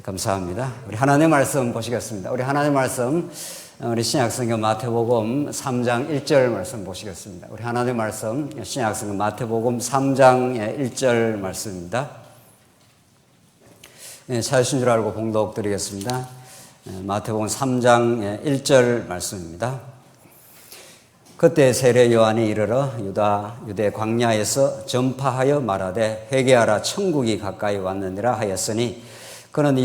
감사합니다. 우리 하나님의 말씀 보시겠습니다. 우리 하나님의 말씀, 우리 신약성경 마태복음 3장 1절 말씀 보시겠습니다. 우리 하나님의 말씀, 신약성경 마태복음 3장 1절 말씀입니다. 찾으신 줄 알고 봉독 드리겠습니다. 마태복음 3장 1절 말씀입니다. 그때 세례 요한이 이르러 유대 광야에서 전파하여 말하되 회개하라 천국이 가까이 왔느니라 하였으니 그는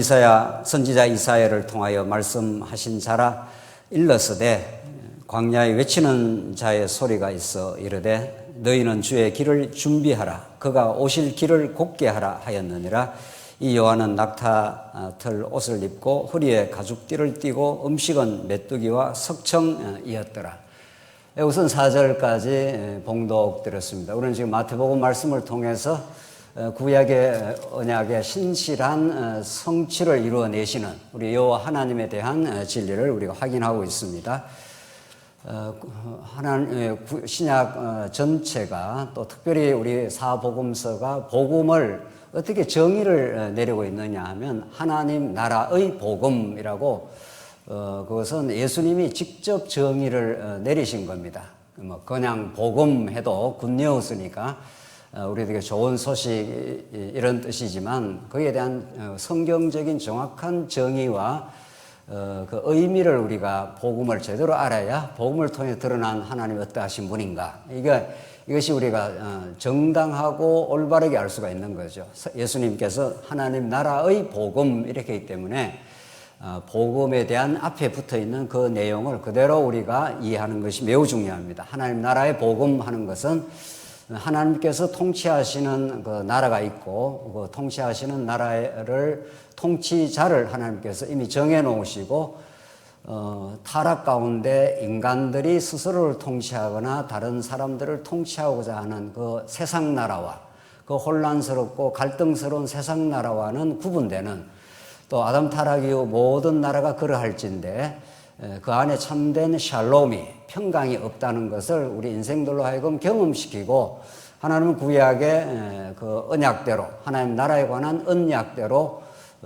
선지자 이사야를 통하여 말씀하신 자라 일렀으되 광야에 외치는 자의 소리가 있어 이르되 너희는 주의 길을 준비하라 그가 오실 길을 곧게 하라 하였느니라. 이 요한은 낙타털 옷을 입고 허리에 가죽띠를 띠고 음식은 메뚜기와 석청이었더라. 우선 4절까지 봉독 드렸습니다. 우리는 지금 마태복음 말씀을 통해서 구약의 언약의 신실한 성취를 이루어내시는 우리 여호와 하나님에 대한 진리를 우리가 확인하고 있습니다. 신약 전체가 또 특별히 우리 사복음서가 복음을 어떻게 정의를 내리고 있느냐 하면 하나님 나라의 복음이라고 그것은 예수님이 직접 정의를 내리신 겁니다. 그냥 복음해도 굿뉴스니까 우리에게 좋은 소식 이런 뜻이지만 거기에 대한 성경적인 정확한 정의와 그 의미를 우리가 복음을 제대로 알아야 복음을 통해 드러난 하나님이 어떠하신 분인가 이것이 우리가 정당하고 올바르게 알 수가 있는 거죠. 예수님께서 하나님 나라의 복음 이렇게 하기 때문에 복음에 대한 앞에 붙어있는 그 내용을 그대로 우리가 이해하는 것이 매우 중요합니다. 하나님 나라의 복음 하는 것은 하나님께서 통치하시는 그 나라가 있고 그 통치하시는 나라를 통치자를 하나님께서 이미 정해 놓으시고 타락 가운데 인간들이 스스로를 통치하거나 다른 사람들을 통치하고자 하는 그 세상 나라와 그 혼란스럽고 갈등스러운 세상 나라와는 구분되는 또 아담 타락 이후 모든 나라가 그러할진데 그 안에 참된 샬롬이 평강이 없다는 것을 우리 인생들로 하여금 경험시키고 하나님은 구약의 그 언약대로 하나님 나라에 관한 언약대로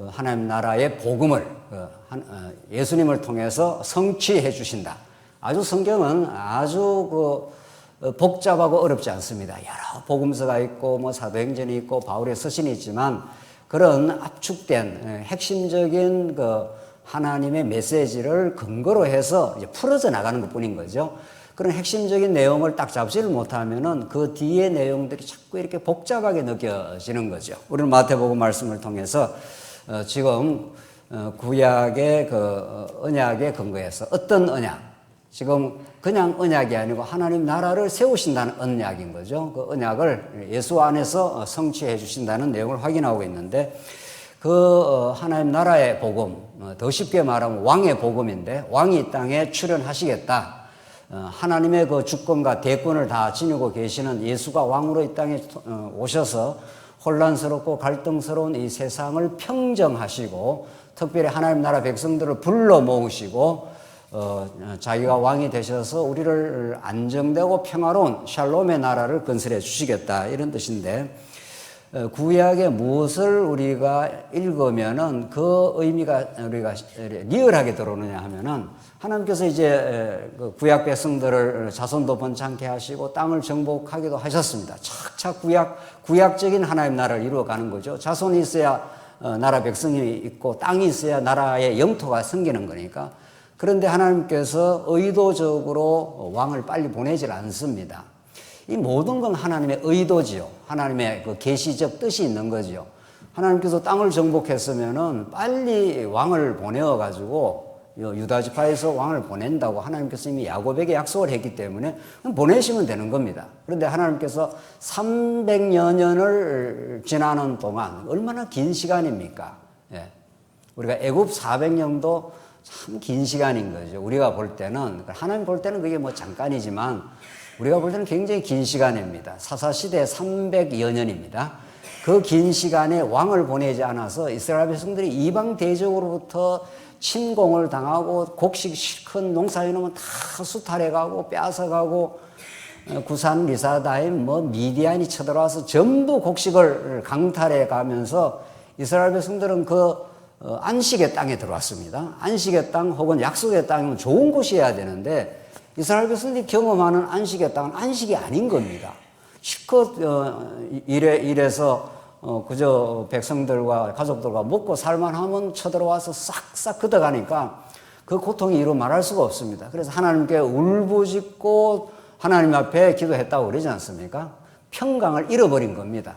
하나님 나라의 복음을 예수님을 통해서 성취해 주신다. 아주 성경은 아주 복잡하고 어렵지 않습니다. 여러 복음서가 있고 사도행전이 있고 바울의 서신이 있지만 그런 압축된 핵심적인 하나님의 메시지를 근거로 해서 이제 풀어져 나가는 것 뿐인 거죠. 그런 핵심적인 내용을 딱 잡지를 못하면은 그 뒤에 내용들이 자꾸 이렇게 복잡하게 느껴지는 거죠. 우리는 마태복음 말씀을 통해서 지금 구약의 언약에 근거해서 어떤 언약, 지금 그냥 언약이 아니고 하나님 나라를 세우신다는 언약인 거죠. 그 언약을 예수 안에서 성취해 주신다는 내용을 확인하고 있는데 하나님 나라의 복음, 더 쉽게 말하면 왕의 복음인데 왕이 이 땅에 출현하시겠다. 하나님의 그 주권과 대권을 다 지니고 계시는 예수가 왕으로 이 땅에 오셔서 혼란스럽고 갈등스러운 이 세상을 평정하시고 특별히 하나님 나라 백성들을 불러 모으시고 자기가 왕이 되셔서 우리를 안정되고 평화로운 샬롬의 나라를 건설해 주시겠다 이런 뜻인데 구약의 무엇을 우리가 읽으면은 그 의미가 우리가 리얼하게 들어오느냐 하면은 하나님께서 이제 구약 백성들을 자손도 번창케 하시고 땅을 정복하기도 하셨습니다. 착착 구약적인 하나님 나라를 이루어가는 거죠. 자손이 있어야 나라 백성이 있고 땅이 있어야 나라의 영토가 생기는 거니까. 그런데 하나님께서 의도적으로 왕을 빨리 보내질 않습니다. 이 모든 건 하나님의 의도지요. 하나님의 그 계시적 뜻이 있는 거지요. 하나님께서 땅을 정복했으면은 빨리 왕을 보내어가지고 유다 지파에서 왕을 보낸다고 하나님께서 이미 야곱에게 약속을 했기 때문에 보내시면 되는 겁니다. 그런데 하나님께서 300여 년을 지나는 동안 얼마나 긴 시간입니까? 예. 우리가 애굽 400년도 참 긴 시간인 거죠. 우리가 볼 때는 하나님 볼 때는 그게 잠깐이지만 우리가 볼 때는 굉장히 긴 시간입니다. 사사시대 300여 년입니다. 그 긴 시간에 왕을 보내지 않아서 이스라엘 백성들이 이방 대적으로부터 침공을 당하고 곡식 실컷 농사해놓으면 다 수탈해가고 빼앗아가고 구산 리사다임 미디안이 쳐들어와서 전부 곡식을 강탈해 가면서 이스라엘 백성들은 안식의 땅에 들어왔습니다. 안식의 땅 혹은 약속의 땅이면 좋은 곳이어야 되는데 이스라엘 백성들이 경험하는 안식의 땅은 안식이 아닌 겁니다. 실컷 일해서 그저 백성들과 가족들과 먹고 살만하면 쳐들어와서 싹싹 걷어가니까 그 고통이 이루 말할 수가 없습니다. 그래서 하나님께 울부짖고 하나님 앞에 기도했다고 그러지 않습니까? 평강을 잃어버린 겁니다.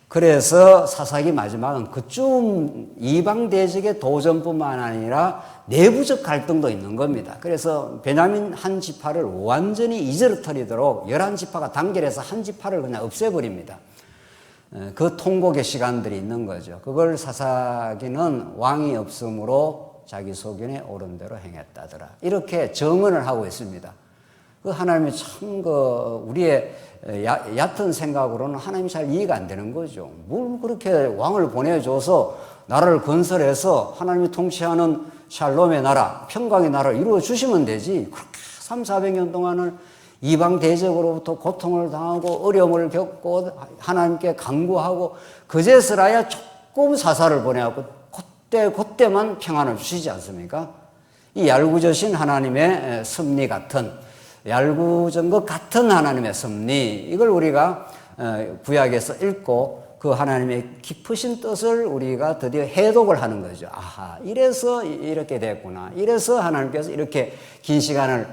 그래서 사사기 마지막은 그쯤 이방 대적의 도전뿐만 아니라 내부적 갈등도 있는 겁니다. 그래서 베냐민 한 지파를 완전히 이저터리도록 11지파가 단결해서 한 지파를 그냥 없애버립니다. 그 통곡의 시간들이 있는 거죠. 그걸 사사기는 왕이 없으므로 자기 소견에 옳은 대로 행했다더라. 이렇게 정언을 하고 있습니다. 그 하나님이 참 우리의 얕은 생각으로는 하나님이 잘 이해가 안 되는 거죠. 뭘 그렇게 왕을 보내줘서 나라를 건설해서 하나님이 통치하는 샬롬의 나라, 평강의 나라를 이루어 주시면 되지. 그렇게 300~400년 동안을 이방 대적으로부터 고통을 당하고 어려움을 겪고 하나님께 간구하고 그제서라야 조금 사사를 보내갖고 그때만 평안을 주시지 않습니까? 이 얄궂으신 하나님의 섭리 같은, 얄궂은 것 같은 하나님의 섭리, 이걸 우리가 구약에서 읽고 그 하나님의 깊으신 뜻을 우리가 드디어 해독을 하는 거죠. 아하, 이래서 이렇게 됐구나. 이래서 하나님께서 이렇게 긴 시간을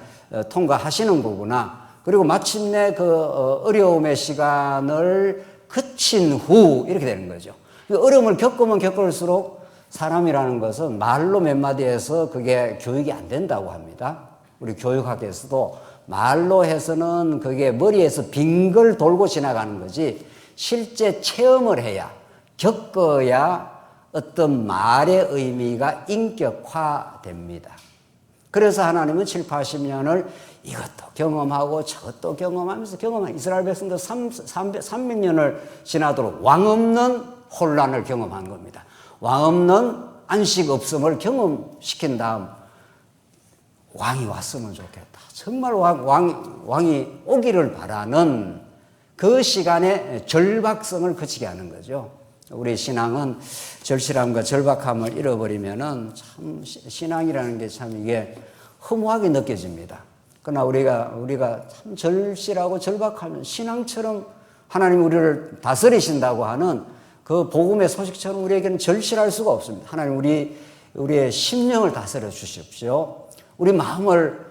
통과하시는 거구나. 그리고 마침내 그 어려움의 시간을 그친 후 이렇게 되는 거죠. 어려움을 겪으면 겪을수록 사람이라는 것은 말로 몇 마디 해서 그게 교육이 안 된다고 합니다. 우리 교육학에서도 말로 해서는 그게 머리에서 빙글 돌고 지나가는 거지 실제 체험을 해야, 겪어야 어떤 말의 의미가 인격화됩니다. 그래서 하나님은 7~80년을 이것도 경험하고 저것도 경험하면서 이스라엘 백성도 300년을 지나도록 왕 없는 혼란을 경험한 겁니다. 왕 없는 안식 없음을 경험시킨 다음 왕이 왔으면 좋겠다. 정말 왕이 오기를 바라는 그 시간에 절박성을 그치게 하는 거죠. 우리 신앙은 절실함과 절박함을 잃어버리면은 참 신앙이라는 게 참 이게 허무하게 느껴집니다. 그러나 우리가 참 절실하고 절박하면 신앙처럼 하나님 우리를 다스리신다고 하는 그 복음의 소식처럼 우리에게는 절실할 수가 없습니다. 하나님 우리의 심령을 다스려 주십시오. 우리 마음을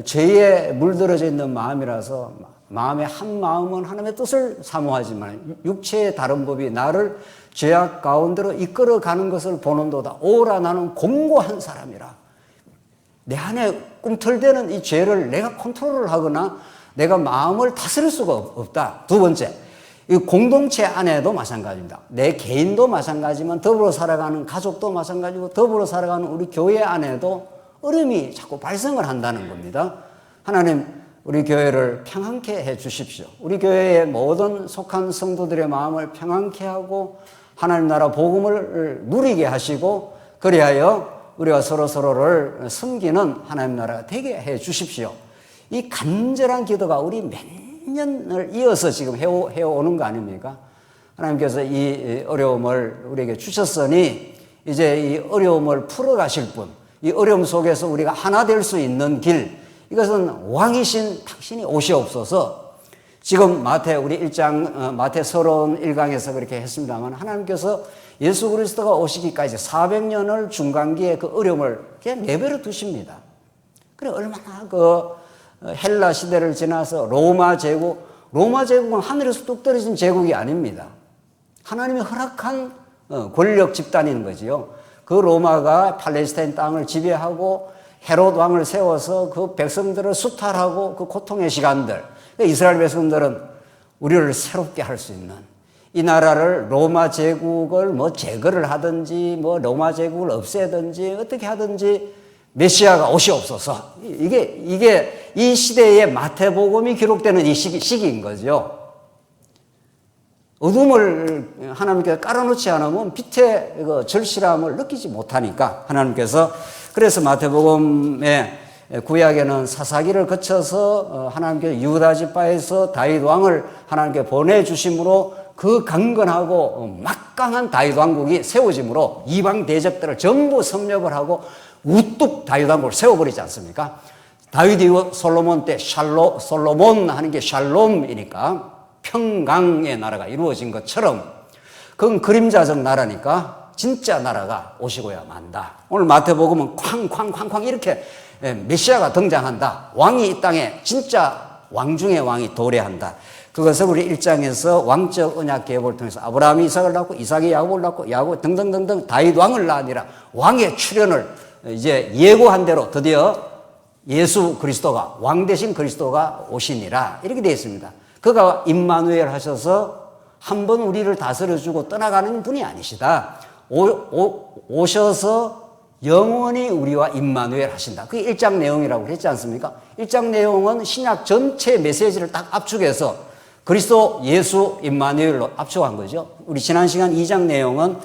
죄에 물들어져 있는 마음이라서 마음의 한 마음은 하나님의 뜻을 사모하지만 육체의 다른 법이 나를 죄악 가운데로 이끌어가는 것을 보는도다. 오라 나는 공고한 사람이라. 내 안에 꿈틀대는 이 죄를 내가 컨트롤을 하거나 내가 마음을 다스릴 수가 없다. 두 번째, 이 공동체 안에도 마찬가지입니다. 내 개인도 마찬가지지만 더불어 살아가는 가족도 마찬가지고 더불어 살아가는 우리 교회 안에도 어려움이 자꾸 발생을 한다는 겁니다. 하나님 우리 교회를 평안케 해 주십시오. 우리 교회의 모든 속한 성도들의 마음을 평안케 하고 하나님 나라 복음을 누리게 하시고 그리하여 우리가 서로를 섬기는 하나님 나라가 되게 해 주십시오. 이 간절한 기도가 우리 몇 년을 이어서 지금 해오는 거 아닙니까? 하나님께서 이 어려움을 우리에게 주셨으니 이제 이 어려움을 풀어가실 분, 이 어려움 속에서 우리가 하나 될 수 있는 길, 이것은 왕이신 당신이 오시옵소서. 지금 우리 1장 마태 서론 1강에서 그렇게 했습니다만 하나님께서 예수 그리스도가 오시기까지 400년을 중간기에 그 어려움을 그냥 내버려 두십니다. 그래 얼마나 헬라 시대를 지나서 로마 제국은 하늘에서 뚝 떨어진 제국이 아닙니다. 하나님이 허락한 권력 집단인 거지요. 그 로마가 팔레스타인 땅을 지배하고 헤롯 왕을 세워서 그 백성들을 수탈하고 그 고통의 시간들, 이스라엘 백성들은 우리를 새롭게 할 수 있는 이 나라를 로마 제국을 제거를 하든지 로마 제국을 없애든지 어떻게 하든지 메시아가 오시옵소서. 이게 이 시대의 마태복음이 기록되는 이 시기인 거죠. 어둠을 하나님께서 깔아놓지 않으면 빛의 절실함을 느끼지 못하니까 하나님께서 그래서 마태복음의 구약에는 사사기를 거쳐서 하나님께서 유다 지파에서 다윗 왕을 하나님께 보내주심으로 그 강건하고 막강한 다윗 왕국이 세워지므로 이방 대적들을 전부 섭렵을 하고 우뚝 다윗 왕국을 세워버리지 않습니까? 다윗이 솔로몬 때 솔로몬 하는 게 샬롬이니까 평강의 나라가 이루어진 것처럼 그건 그림자적 나라니까 진짜 나라가 오시고야 만다. 오늘 마태복음은 쾅쾅쾅쾅 이렇게 메시아가 등장한다. 왕이 이 땅에 진짜 왕 중의 왕이 도래한다. 그것을 우리 1장에서 왕적 언약 계보를 통해서 아브라함이 이삭을 낳고 이삭이 야곱을 낳고 야곱 등등등등 다윗 왕을 낳으니라 왕의 출현을 이제 예고한 대로 드디어 예수 그리스도가 왕 대신 그리스도가 오시니라 이렇게 되어 있습니다. 그가 임마누엘 하셔서 한 번 우리를 다스려주고 떠나가는 분이 아니시다. 오셔서 영원히 우리와 임마누엘 하신다. 그게 1장 내용이라고 했지 않습니까? 1장 내용은 신약 전체 메시지를 딱 압축해서 그리스도 예수 임마누엘로 압축한 거죠. 우리 지난 시간 2장 내용은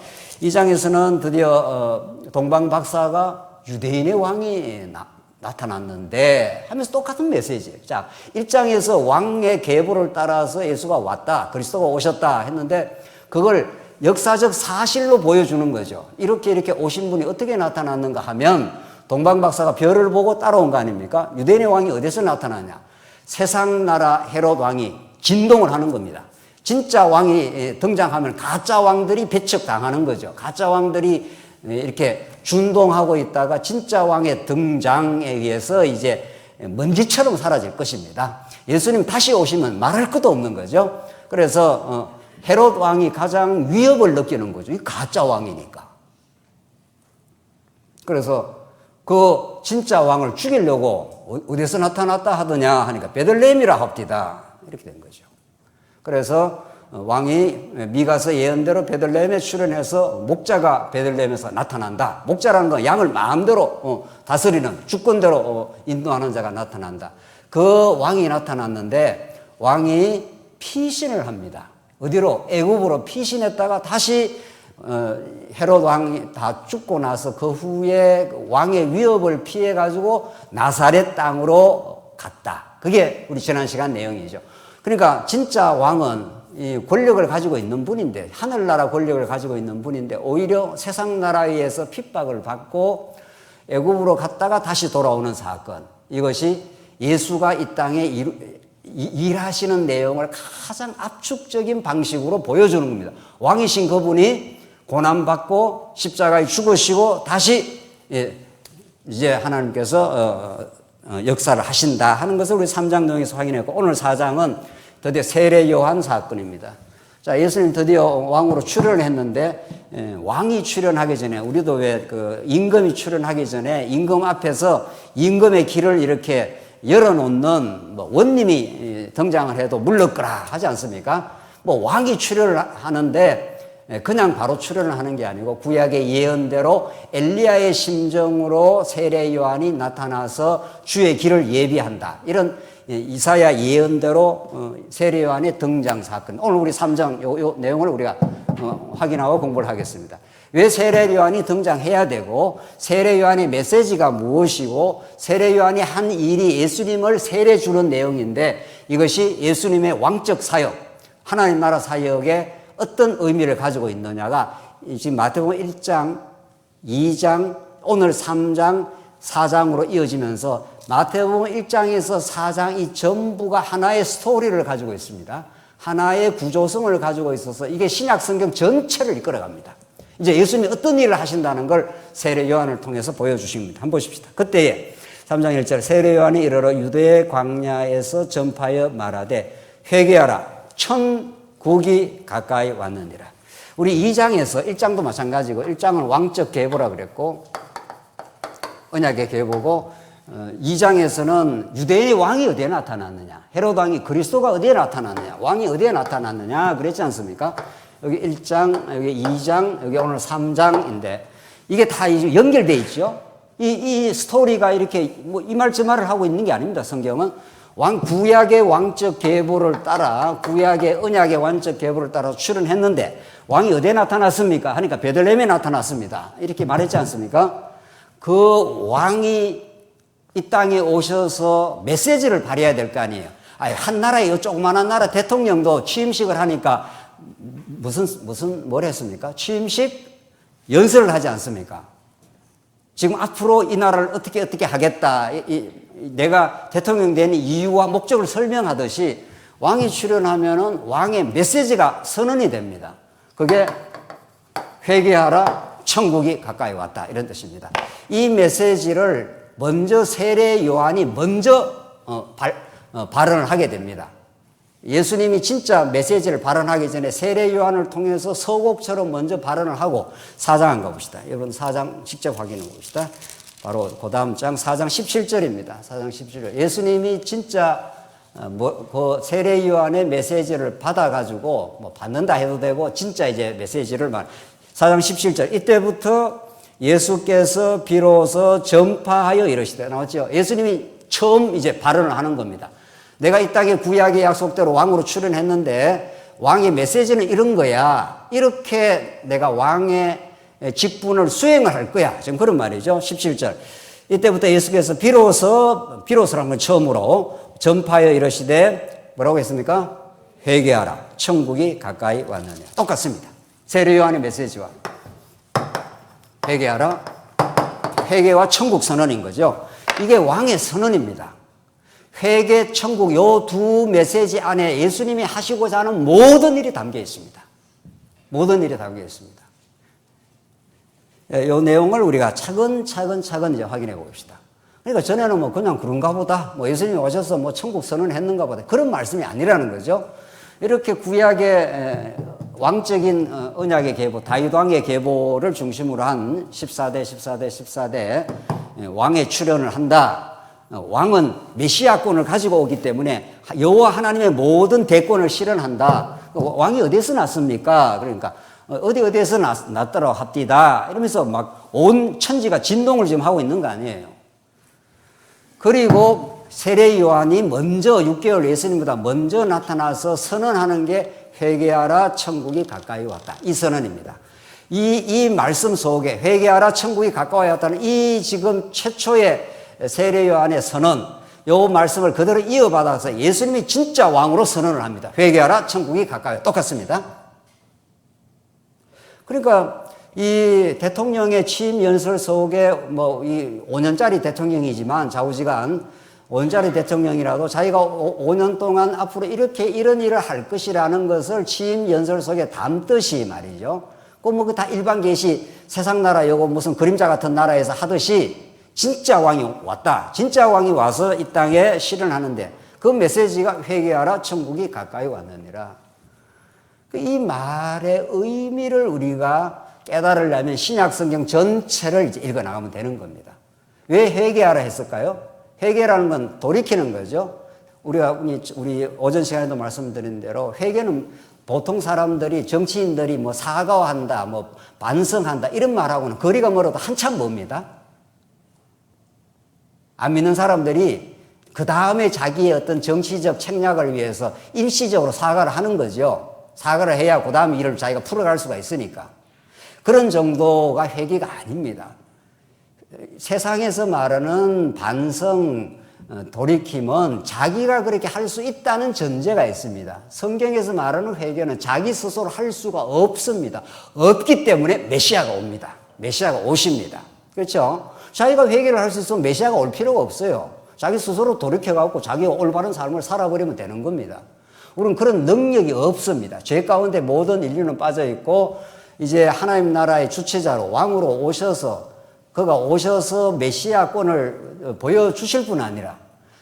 2장에서는 드디어 동방 박사가 유대인의 왕이 나타났는데 하면서 똑같은 메시지예요. 자, 1장에서 왕의 계보를 따라서 예수가 왔다, 그리스도가 오셨다 했는데 그걸 역사적 사실로 보여주는 거죠. 이렇게 오신 분이 어떻게 나타났는가 하면 동방 박사가 별을 보고 따라온 거 아닙니까? 유대인의 왕이 어디서 나타나냐? 세상 나라 헤롯 왕이 진동을 하는 겁니다. 진짜 왕이 등장하면 가짜 왕들이 배척당하는 거죠. 가짜 왕들이 이렇게 준동하고 있다가 진짜 왕의 등장에 의해서 이제 먼지처럼 사라질 것입니다. 예수님 다시 오시면 말할 것도 없는 거죠. 그래서 헤롯 왕이 가장 위협을 느끼는 거죠. 이 가짜 왕이니까. 그래서 그 진짜 왕을 죽이려고 어디서 나타났다 하더냐 하니까 베들레헴이라 합디다. 이렇게 된 거죠. 그래서 왕이 미가서 예언대로 베들레헴에 출현해서 목자가 베들레헴에서 나타난다. 목자라는 건 양을 마음대로 다스리는 주권대로 인도하는 자가 나타난다. 그 왕이 나타났는데 왕이 피신을 합니다. 어디로? 애굽으로 피신했다가 다시 헤롯 왕이 다 죽고 나서 그 후에 왕의 위협을 피해 가지고 나사렛 땅으로 갔다. 그게 우리 지난 시간 내용이죠. 그러니까 진짜 왕은 이 권력을 가지고 있는 분인데 하늘나라 권력을 가지고 있는 분인데 오히려 세상 나라에 의해서 핍박을 받고 애굽으로 갔다가 다시 돌아오는 사건. 이것이 예수가 이 땅에 일하시는 내용을 가장 압축적인 방식으로 보여주는 겁니다. 왕이신 그분이 고난받고 십자가에 죽으시고 다시 이제 하나님께서 역사를 하신다 하는 것을 우리 3장 내용에서 확인했고 오늘 4장은 드디어 세례 요한 사건입니다. 자, 예수님 드디어 왕으로 출현을 했는데 왕이 출현하기 전에 우리도 왜 그 임금이 출현하기 전에 임금 앞에서 임금의 길을 이렇게 열어놓는 뭐 원님이 등장을 해도 물러거라 하지 않습니까? 뭐 왕이 출현을 하는데 그냥 바로 출현을 하는 게 아니고 구약의 예언대로 엘리야의 심정으로 세례 요한이 나타나서 주의 길을 예비한다. 이런 이사야 예언대로 세례 요한의 등장 사건. 오늘 우리 3장 요 내용을 우리가 확인하고 공부를 하겠습니다. 왜 세례 요한이 등장해야 되고 세례 요한의 메시지가 무엇이고 세례 요한이 한 일이 예수님을 세례 주는 내용인데 이것이 예수님의 왕적 사역, 하나님 나라 사역에 어떤 의미를 가지고 있느냐가 지금 마태복음 1장, 2장, 오늘 3장, 4장으로 이어지면서 마태복음 1장에서 4장 이 전부가 하나의 스토리를 가지고 있습니다. 하나의 구조성을 가지고 있어서 이게 신약 성경 전체를 이끌어갑니다. 이제 예수님이 어떤 일을 하신다는 걸 세례 요한을 통해서 보여주십니다. 한번 보십시다. 그때에 3장 1절 세례 요한이 이르러 유대의 광야에서 전파하여 말하되 회개하라 천국이 가까이 왔느니라. 우리 2장에서 1장도 마찬가지고 1장은 왕적 계보라 그랬고 언약의 계보고 2장에서는 유대인의 왕이 어디에 나타났느냐, 헤롯 왕이 그리스도가 어디에 나타났느냐, 왕이 어디에 나타났느냐 그랬지 않습니까? 여기 1장, 여기 2장, 여기 오늘 3장인데 이게 다 연결되어 있죠. 이 스토리가 이렇게 뭐 이 말 저 말을 하고 있는 게 아닙니다. 성경은 구약의 왕적 계보를 따라 구약의 언약의 왕적 계보를 따라 출현했는데 왕이 어디에 나타났습니까? 하니까 베들레헴에 나타났습니다. 이렇게 말했지 않습니까? 그 왕이 이 땅에 오셔서 메시지를 발휘해야 될 거 아니에요. 한 나라의 조그마한 나라 대통령도 취임식을 하니까 뭘 했습니까? 취임식 연설을 하지 않습니까? 지금 앞으로 이 나라를 어떻게 하겠다. 내가 대통령 된 이유와 목적을 설명하듯이 왕이 출연하면은 왕의 메시지가 선언이 됩니다. 그게 회개하라, 천국이 가까이 왔다. 이런 뜻입니다. 이 메시지를 먼저 세례 요한이 먼저 발언을 하게 됩니다. 예수님이 진짜 메시지를 발언하기 전에 세례 요한을 통해서 서곡처럼 먼저 발언을 하고 4장 한번 가봅시다. 여러분 4장 직접 확인해 봅시다. 바로 그 다음 장 4장 17절입니다. 4장 17절. 예수님이 진짜 그 세례 요한의 메시지를 받아가지고 받는다 해도 되고 진짜 이제 메시지를 4장 17절. 이때부터 예수께서 비로소 전파하여 이르시되 나왔죠. 예수님이 처음 이제 발언을 하는 겁니다. 내가 이 땅에 구약의 약속대로 왕으로 출연했는데 왕의 메시지는 이런 거야. 이렇게 내가 왕의 직분을 수행을 할 거야. 지금 그런 말이죠. 17절. 이때부터 예수께서 비로소라는 건 처음으로 전파하여 이르시되 뭐라고 했습니까? 회개하라. 천국이 가까이 왔느냐. 똑같습니다. 세례 요한의 메시지와 회개하라. 회개와 천국 선언인 거죠. 이게 왕의 선언입니다. 회개, 천국 요 두 메시지 안에 예수님이 하시고자 하는 모든 일이 담겨 있습니다. 모든 일이 담겨 있습니다. 요 내용을 우리가 차근차근 이제 확인해 봅시다. 그러니까 전에는 그냥 그런가 보다. 예수님이 오셔서 천국 선언했는가 보다. 그런 말씀이 아니라는 거죠. 이렇게 구약의 왕적인 언약의 계보, 다윗 왕의 계보를 중심으로 한 14대 왕의 출현을 한다. 왕은 메시아권을 가지고 오기 때문에 여호와 하나님의 모든 대권을 실현한다. 왕이 어디에서 났습니까? 그러니까 어디에서 났더라 합디다. 이러면서 온 천지가 진동을 지금 하고 있는 거 아니에요. 그리고 세례 요한이 먼저 6개월 예수님보다 먼저 나타나서 선언하는 게 회개하라 천국이 가까이 왔다. 이 선언입니다. 이 말씀 속에 회개하라 천국이 가까이 왔다는 이 지금 최초의 세례 요한의 선언, 요 말씀을 그대로 이어받아서 예수님이 진짜 왕으로 선언을 합니다. 회개하라 천국이 가까이. 똑같습니다. 그러니까 이 대통령의 취임 연설 속에 이 5년짜리 대통령이지만 좌우지간 5년짜리 대통령이라도 자기가 5년 동안 앞으로 이런 일을 할 것이라는 것을 취임 연설 속에 담듯이 말이죠. 그 다 일반 계시 세상 나라 요거 무슨 그림자 같은 나라에서 하듯이 진짜 왕이 왔다. 진짜 왕이 와서 이 땅에 실현하는데 그 메시지가 회개하라 천국이 가까이 왔느니라. 이 말의 의미를 우리가 깨달으려면 신약 성경 전체를 이제 읽어 나가면 되는 겁니다. 왜 회개하라 했을까요? 회개라는 건 돌이키는 거죠. 우리 오전 시간에도 말씀드린 대로 회개는 보통 사람들이 정치인들이 사과한다, 반성한다 이런 말하고는 거리가 멀어도 한참 멉니다. 안 믿는 사람들이 그 다음에 자기의 어떤 정치적 책략을 위해서 일시적으로 사과를 하는 거죠. 사과를 해야 그 다음 일을 자기가 풀어갈 수가 있으니까. 그런 정도가 회개가 아닙니다. 세상에서 말하는 반성, 돌이킴은 자기가 그렇게 할 수 있다는 전제가 있습니다. 성경에서 말하는 회개는 자기 스스로 할 수가 없습니다. 없기 때문에 메시아가 옵니다. 메시아가 오십니다. 그렇죠? 자기가 회개를 할 수 있으면 메시아가 올 필요가 없어요. 자기 스스로 돌이켜갖고 자기가 올바른 삶을 살아버리면 되는 겁니다. 우리는 그런 능력이 없습니다. 죄 가운데 모든 인류는 빠져있고 이제 하나님 나라의 주체자로 왕으로 오셔서 그가 오셔서 메시아권을 보여주실 뿐 아니라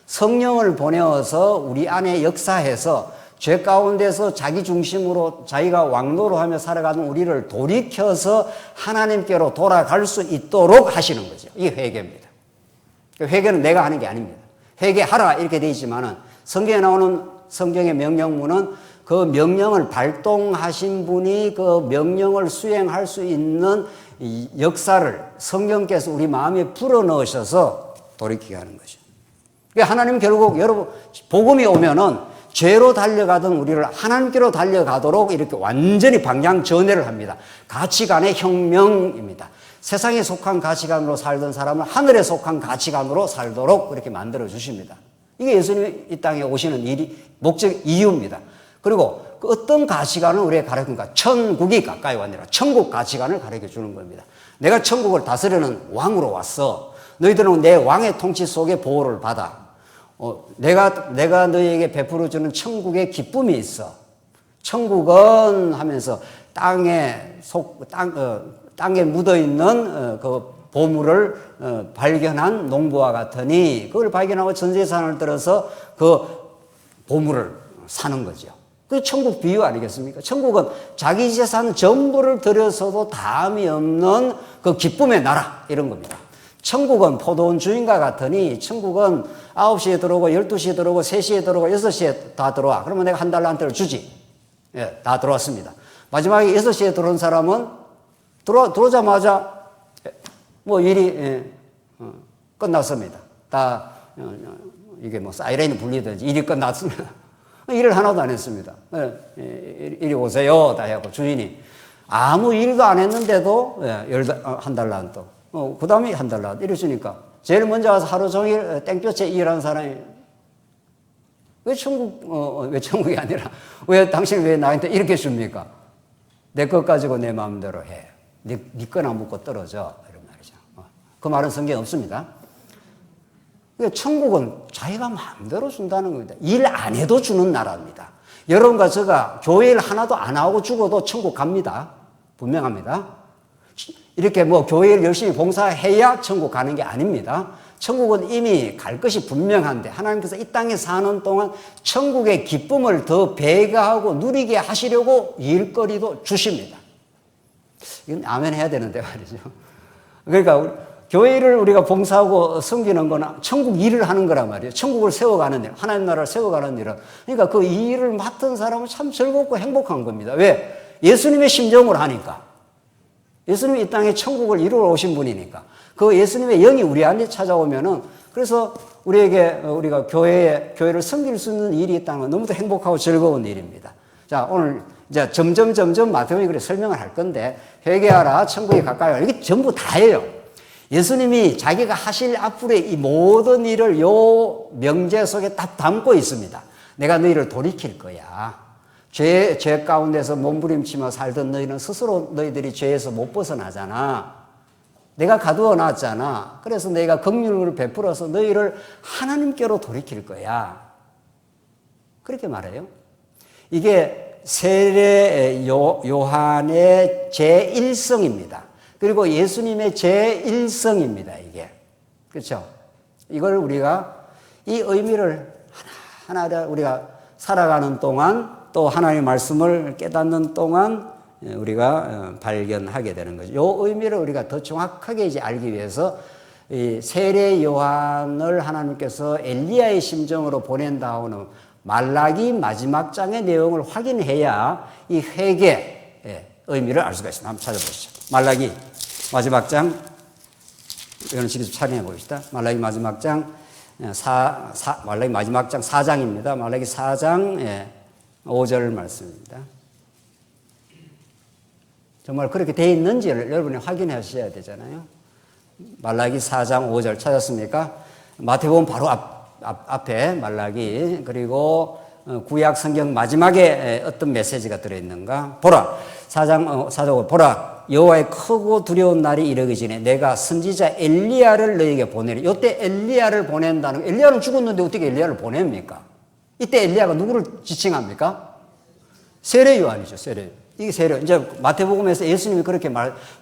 성령을 보내어서 우리 안에 역사해서 죄 가운데서 자기 중심으로 자기가 왕노로하며 살아가는 우리를 돌이켜서 하나님께로 돌아갈 수 있도록 하시는 거죠. 이게 회개입니다. 회개는 내가 하는 게 아닙니다. 회개하라 이렇게 되어 있지만은 성경에 나오는 성경의 명령문은 그 명령을 발동하신 분이 그 명령을 수행할 수 있는 역사를 성령께서 우리 마음에 불어넣으셔서 돌이키게 하는 거죠. 하나님 결국 여러분 복음이 오면은 죄로 달려가던 우리를 하나님께로 달려가도록 이렇게 완전히 방향 전환을 합니다. 가치관의 혁명입니다. 세상에 속한 가치관으로 살던 사람을 하늘에 속한 가치관으로 살도록 그렇게 만들어 주십니다. 이게 예수님이 이 땅에 오시는 일이 목적 이유입니다. 그리고 그 어떤 가치관을 우리에게 가르치는가? 천국이 가까이 왔느라 천국 가치관을 가르쳐 주는 겁니다. 내가 천국을 다스리는 왕으로 왔어. 너희들은 내 왕의 통치 속에 보호를 받아. 내가 너희에게 베풀어 주는 천국의 기쁨이 있어. 천국은 하면서 땅에 묻어 있는 그 보물을 발견한 농부와 같으니 그걸 발견하고 전 재산을 들어서 그 보물을 사는 거죠. 그게 천국 비유 아니겠습니까? 천국은 자기 재산 전부를 들여서도 다함이 없는 그 기쁨의 나라 이런 겁니다. 천국은 포도원 주인과 같으니 천국은 9시에 들어오고 12시에 들어오고 3시에 들어오고 6시에 다 들어와. 그러면 내가 $1를 주지. 예, 다 들어왔습니다. 마지막에 6시에 들어온 사람은 들어오자마자 뭐 일이 끝났습니다. 다 이게 뭐 사이렌이 불리든지 일이 끝났습니다. 일을 하나도 안 했습니다. 이리 오세요. 다 해갖고 주인이 아무 일도 안 했는데도 $1 그 다음에 $1 이래 주니까 제일 먼저 와서 하루 종일 땡볕에 일하는 사람이 왜 천국이 아니라 왜 당신 왜 나한테 이렇게 줍니까? 내 것 가지고 내 마음대로 해. 네 거나 묻고 떨어져. 이런 말이죠. 그 말은 성경에 없습니다. 천국은 자기가 마음대로 준다는 겁니다. 일 안 해도 주는 나라입니다. 여러분과 제가 교회 일 하나도 안 하고 죽어도 천국 갑니다. 분명합니다. 이렇게 뭐 교회 일 열심히 봉사해야 천국 가는 게 아닙니다. 천국은 이미 갈 것이 분명한데 하나님께서 이 땅에 사는 동안 천국의 기쁨을 더 배가하고 누리게 하시려고 일거리도 주십니다. 이건 아멘 해야 되는데 말이죠. 그러니까 교회를 우리가 봉사하고 섬기는 거나 천국 일을 하는 거란 말이에요. 천국을 세워가는 일, 하나님 나라를 세워가는 일은. 그러니까 그 일을 맡은 사람은 참 즐겁고 행복한 겁니다. 왜? 예수님의 심정으로 하니까. 예수님이 이 땅에 천국을 이루러 오신 분이니까. 그 예수님의 영이 우리 안에 찾아오면은 그래서 우리가 교회를 섬길 수 있는 일이 있다는 건 너무도 행복하고 즐거운 일입니다. 자, 오늘 이제 점점 마태복음이 그래 설명을 할 건데 회개하라, 천국이 가까이 와. 이게 전부 다예요. 예수님이 자기가 하실 앞으로의 이 모든 일을 요 명제 속에 딱 담고 있습니다. 내가 너희를 돌이킬 거야. 죄 가운데서 몸부림치며 살던 너희는 스스로 너희들이 죄에서 못 벗어나잖아. 내가 가두어 놨잖아. 그래서 내가 긍휼을 베풀어서 너희를 하나님께로 돌이킬 거야. 그렇게 말해요. 이게 세례 요한의 제1성입니다. 그리고 예수님의 제1성입니다. 이게. 그렇죠? 이걸 우리가 이 의미를 하나하나 우리가 살아가는 동안 또 하나님의 말씀을 깨닫는 동안 우리가 발견하게 되는 거죠. 이 의미를 우리가 더 정확하게 이제 알기 위해서 이 세례 요한을 하나님께서 엘리야의 심정으로 보낸다고는 말라기 마지막 장의 내용을 확인해야 이 회개의 의미를 알 수가 있습니다. 한번 찾아보시죠. 말라기 마지막 장, 이거는 직접 촬영해 봅시다. 말라기 마지막 장, 말라기 마지막 장 4장입니다. 말라기 4장 5절 말씀입니다. 정말 그렇게 되어 있는지를 여러분이 확인하셔야 되잖아요. 말라기 4장 5절 찾았습니까? 마태복음 바로 앞에 말라기, 그리고 구약 성경 마지막에 어떤 메시지가 들어있는가? 보라, 4장 보라, 여호와의 크고 두려운 날이 이르기 전에 내가 선지자 엘리야를 너에게 보내리. 이때 엘리야를 보낸다는, 엘리야는 죽었는데 어떻게 엘리야를 보냅니까? 이때 엘리야가 누구를 지칭합니까? 세례 요한이죠, 세례. 이게 세례. 이제 마태복음에서 예수님이 그렇게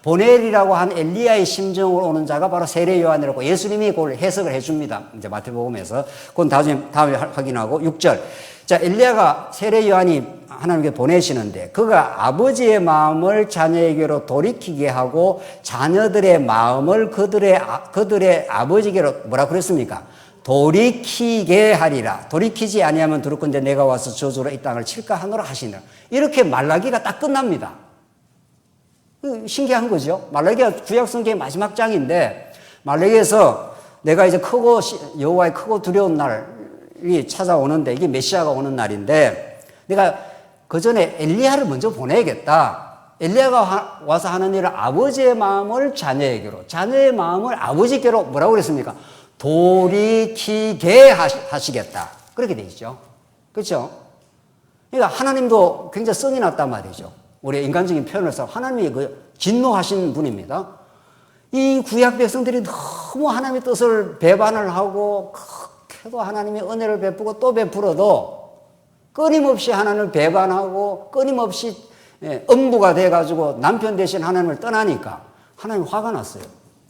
보내리라고 한 엘리야의 심정으로 오는 자가 바로 세례 요한이라고 예수님이 그걸 해석을 해줍니다. 이제 마태복음에서. 그건 다음에 확인하고 6절. 자, 엘리야가 세례 요한이 하나님께 보내시는데 그가 아버지의 마음을 자녀에게로 돌이키게 하고 자녀들의 마음을 그들의 아버지께로 뭐라 그랬습니까? 돌이키게 하리라. 돌이키지 아니하면 두렵건대 내가 와서 저주로 이 땅을 칠까 하노라 하시니라. 이렇게 말라기가 딱 끝납니다. 신기한 거죠. 말라기가 구약성경의 마지막 장인데 말라기에서 내가 이제 여호와의 크고 두려운 날이 찾아오는데 이게 메시아가 오는 날인데 내가 그 전에 엘리야를 먼저 보내야겠다. 엘리야가 와서 하는 일은 아버지의 마음을 자녀에게로, 자녀의 마음을 아버지께로 뭐라고 그랬습니까? 돌이키게 하시겠다. 그렇게 돼 있죠. 그렇죠? 그러니까 하나님도 굉장히 성이 났단 말이죠. 우리 인간적인 표현을 써 하나님이 그 진노하신 분입니다. 이 구약 백성들이 너무 하나님의 뜻을 배반을 하고 그렇게도 하나님의 은혜를 베푸고 또 베풀어도 끊임없이 하나님을 배반하고 끊임없이 음부가 돼가지고 남편 대신 하나님을 떠나니까 하나님 화가 났어요.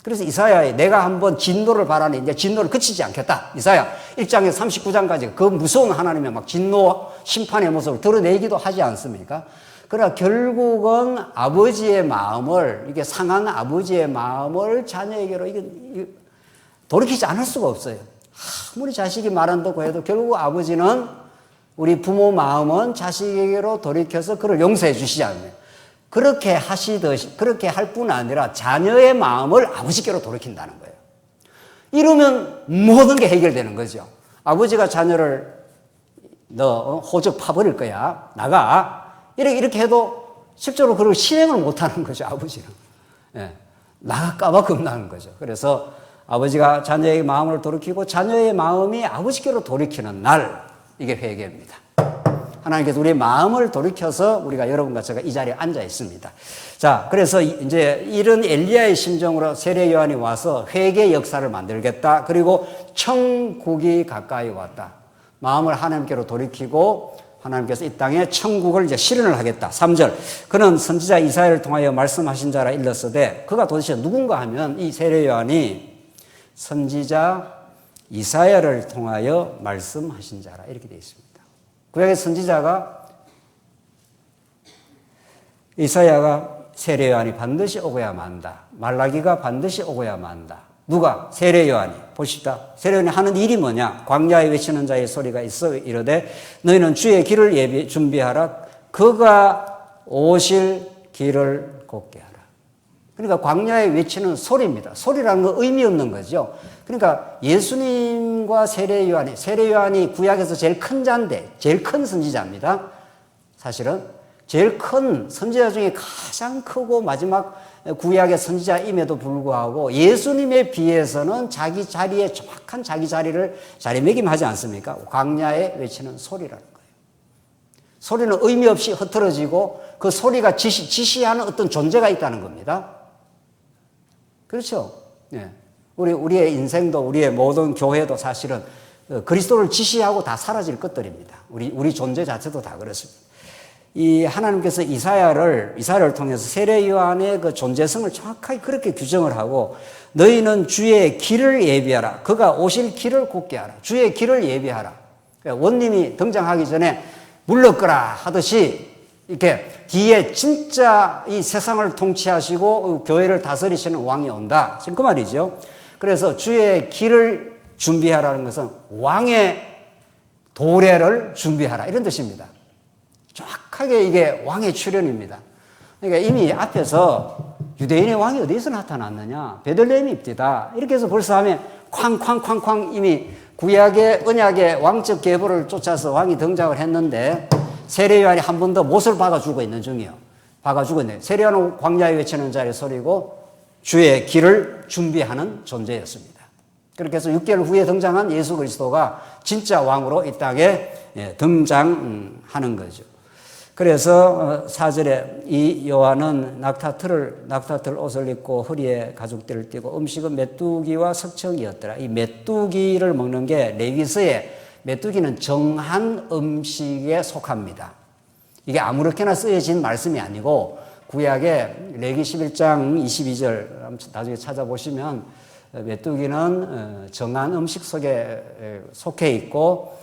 그래서 이사야에 내가 한번 진노를 바라니 이제 진노를 그치지 않겠다. 이사야 1장에서 39장까지 그 무서운 하나님의 막 진노 심판의 모습을 드러내기도 하지 않습니까? 그러나 결국은 아버지의 마음을 이게 상한 아버지의 마음을 자녀에게로 이게 돌이키지 않을 수가 없어요. 아무리 자식이 말 안 듣고 해도 결국 아버지는 우리 부모 마음은 자식에게로 돌이켜서 그를 용서해 주시지 않아요. 그렇게 하시듯이 그렇게 할 뿐 아니라 자녀의 마음을 아버지께로 돌이킨다는 거예요. 이러면 모든 게 해결되는 거죠. 아버지가 자녀를 너 호적 파버릴 거야. 나가. 이렇게 해도 실제로 그걸 실행을 못하는 거죠. 아버지는. 나갈까봐 겁나는 거죠. 그래서 아버지가 자녀의 마음을 돌이키고 자녀의 마음이 아버지께로 돌이키는 날 이게 회개입니다. 하나님께서 우리의 마음을 돌이켜서 우리가 여러분과 제가 이 자리에 앉아 있습니다. 자, 그래서 이제 이런 엘리야의 심정으로 세례 요한이 와서 회개 역사를 만들겠다. 그리고 천국이 가까이 왔다. 마음을 하나님께로 돌이키고 하나님께서 이 땅에 천국을 이제 실현을 하겠다. 3절. 그는 선지자 이사야를 통하여 말씀하신 자라 일렀으되 그가 도대체 누군가 하면 이 세례 요한이 선지자 이사야를 통하여 말씀하신 자라 이렇게 되어 있습니다. 구약의 선지자가 이사야가 세례 요한이 반드시 오고야 만다. 말라기가 반드시 오고야 만다. 누가? 세례 요한이. 보십시다. 세례 요한이 하는 일이 뭐냐? 광야에 외치는 자의 소리가 있어 이르되 너희는 주의 길을 준비하라. 그가 오실 길을 곱게 하라. 그러니까 광야에 외치는 소리입니다. 소리라는 건 의미 없는 거죠. 그러니까 예수님과 세례 요한이 구약에서 제일 큰 자인데 제일 큰 선지자입니다. 사실은 제일 큰 선지자 중에 가장 크고 마지막 구약의 선지자임에도 불구하고 예수님에 비해서는 자기 자리에 정확한 자기 자리를 자리매김하지 않습니까? 광야에 외치는 소리라는 거예요. 소리는 의미 없이 흐트러지고 그 소리가 지시하는 어떤 존재가 있다는 겁니다. 그렇죠? 네. 우리의 인생도 우리의 모든 교회도 사실은 그리스도를 지시하고 다 사라질 것들입니다. 우리 존재 자체도 다 그렇습니다. 이 하나님께서 이사야를 통해서 세례 요한의 그 존재성을 정확하게 그렇게 규정을 하고 너희는 주의 길을 예비하라. 그가 오실 길을 곧게 하라. 주의 길을 예비하라. 원님이 등장하기 전에 물러거라 하듯이 이렇게 뒤에 진짜 이 세상을 통치하시고 교회를 다스리시는 왕이 온다. 지금 그 말이죠. 그래서 주의 길을 준비하라는 것은 왕의 도래를 준비하라 이런 뜻입니다. 정확하게 이게 왕의 출현입니다. 그러니까 이미 앞에서 유대인의 왕이 어디서 나타났느냐? 베들레헴이 입디다. 이렇게 해서 벌써 하면 쾅쾅쾅쾅 이미 구약의 언약의 왕적 계보를 쫓아서 왕이 등장을 했는데 세례 요한이 한 번 더 못을 박아주고 있는 중이에요. 박아주고 있네요. 세례 요한은 광야에 외치는 자의 소리고 주의 길을 준비하는 존재였습니다. 그렇게 해서 6개월 후에 등장한 예수 그리스도가 진짜 왕으로 이 땅에 등장하는 거죠. 그래서 4절에 이 요한은 낙타틀 옷을 입고 허리에 가죽띠를 띠고 음식은 메뚜기와 석청이었더라. 이 메뚜기를 먹는 게 레위서의 메뚜기는 정한 음식에 속합니다. 이게 아무렇게나 쓰여진 말씀이 아니고 구약의 레위 11장 22절 나중에 찾아보시면 메뚜기는 정한 음식 속에 속해 있고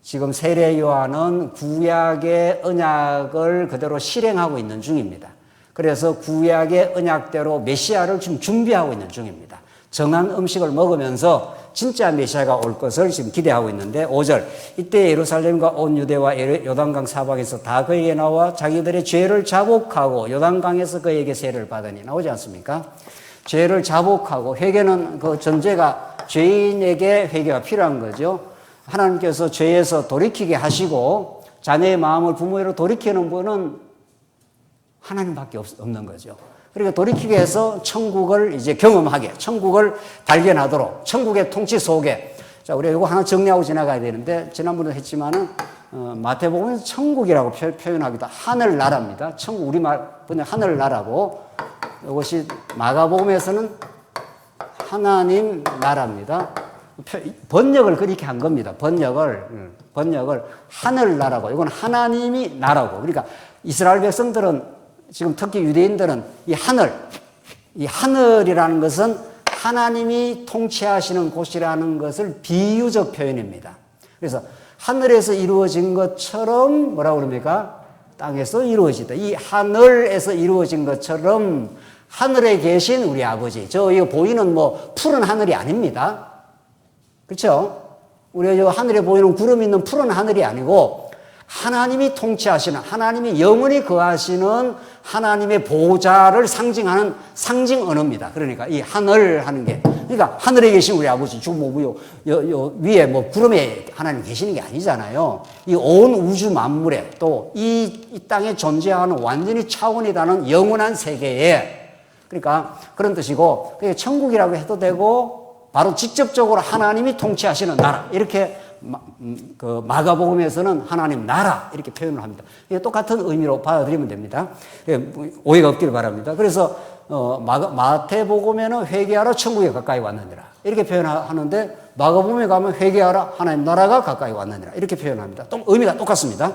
지금 세례 요한은 구약의 언약을 그대로 실행하고 있는 중입니다. 그래서 구약의 언약대로 메시아를 지금 준비하고 있는 중입니다. 정한 음식을 먹으면서 진짜 메시아가 올 것을 지금 기대하고 있는데 5절 이때 예루살렘과 온 유대와 요단강 사방에서 다 그에게 나와 자기들의 죄를 자복하고 요단강에서 그에게 세례를 받으니 나오지 않습니까? 죄를 자복하고 회개는 그 전제가 죄인에게 회개가 필요한 거죠. 하나님께서 죄에서 돌이키게 하시고 자녀의 마음을 부모로 돌이키는 분은 하나님밖에 없는 거죠. 그러니까 돌이키게 해서 천국을 이제 경험하게, 천국을 발견하도록, 천국의 통치 속에 자, 우리가 이거 하나 정리하고 지나가야 되는데, 지난번에 했지만은, 마태복음에서 천국이라고 표현하기도 하늘나라입니다. 천국, 우리말, 그냥 하늘나라고. 이것이 마가복음에서는 하나님 나라입니다. 번역을 그렇게 한 겁니다. 번역을 하늘나라고. 이건 하나님이 나라고. 그러니까 이스라엘 백성들은 지금 특히 유대인들은 이 하늘이라는 것은 하나님이 통치하시는 곳이라는 것을 비유적 표현입니다. 그래서 하늘에서 이루어진 것처럼 뭐라고 그럽니까? 땅에서 이루어지다. 이 하늘에서 이루어진 것처럼 하늘에 계신 우리 아버지. 이거 보이는 푸른 하늘이 아닙니다. 그렇죠? 우리가 하늘에 보이는 구름 있는 푸른 하늘이 아니고 하나님이 통치하시는, 하나님이 영원히 거하시는 하나님의 보좌를 상징하는 상징 언어입니다. 그러니까 이 하늘 하는 게, 그러니까 하늘에 계신 우리 아버지, 위에 구름에 하나님 계시는 게 아니잖아요. 이 온 우주 만물에 또 이 땅에 존재하는 완전히 차원이 다른 영원한 세계에, 그러니까 그런 뜻이고, 천국이라고 해도 되고, 바로 직접적으로 하나님이 통치하시는 나라, 이렇게 마가복음에서는 하나님 나라 이렇게 표현을 합니다. 이게 똑같은 의미로 받아들이면 됩니다. 오해가 없기를 바랍니다. 그래서 마태복음에는 회개하라 천국에 가까이 왔느니라 이렇게 표현하는데, 마가복음에 가면 회개하라 하나님 나라가 가까이 왔느니라 이렇게 표현합니다. 또 의미가 똑같습니다.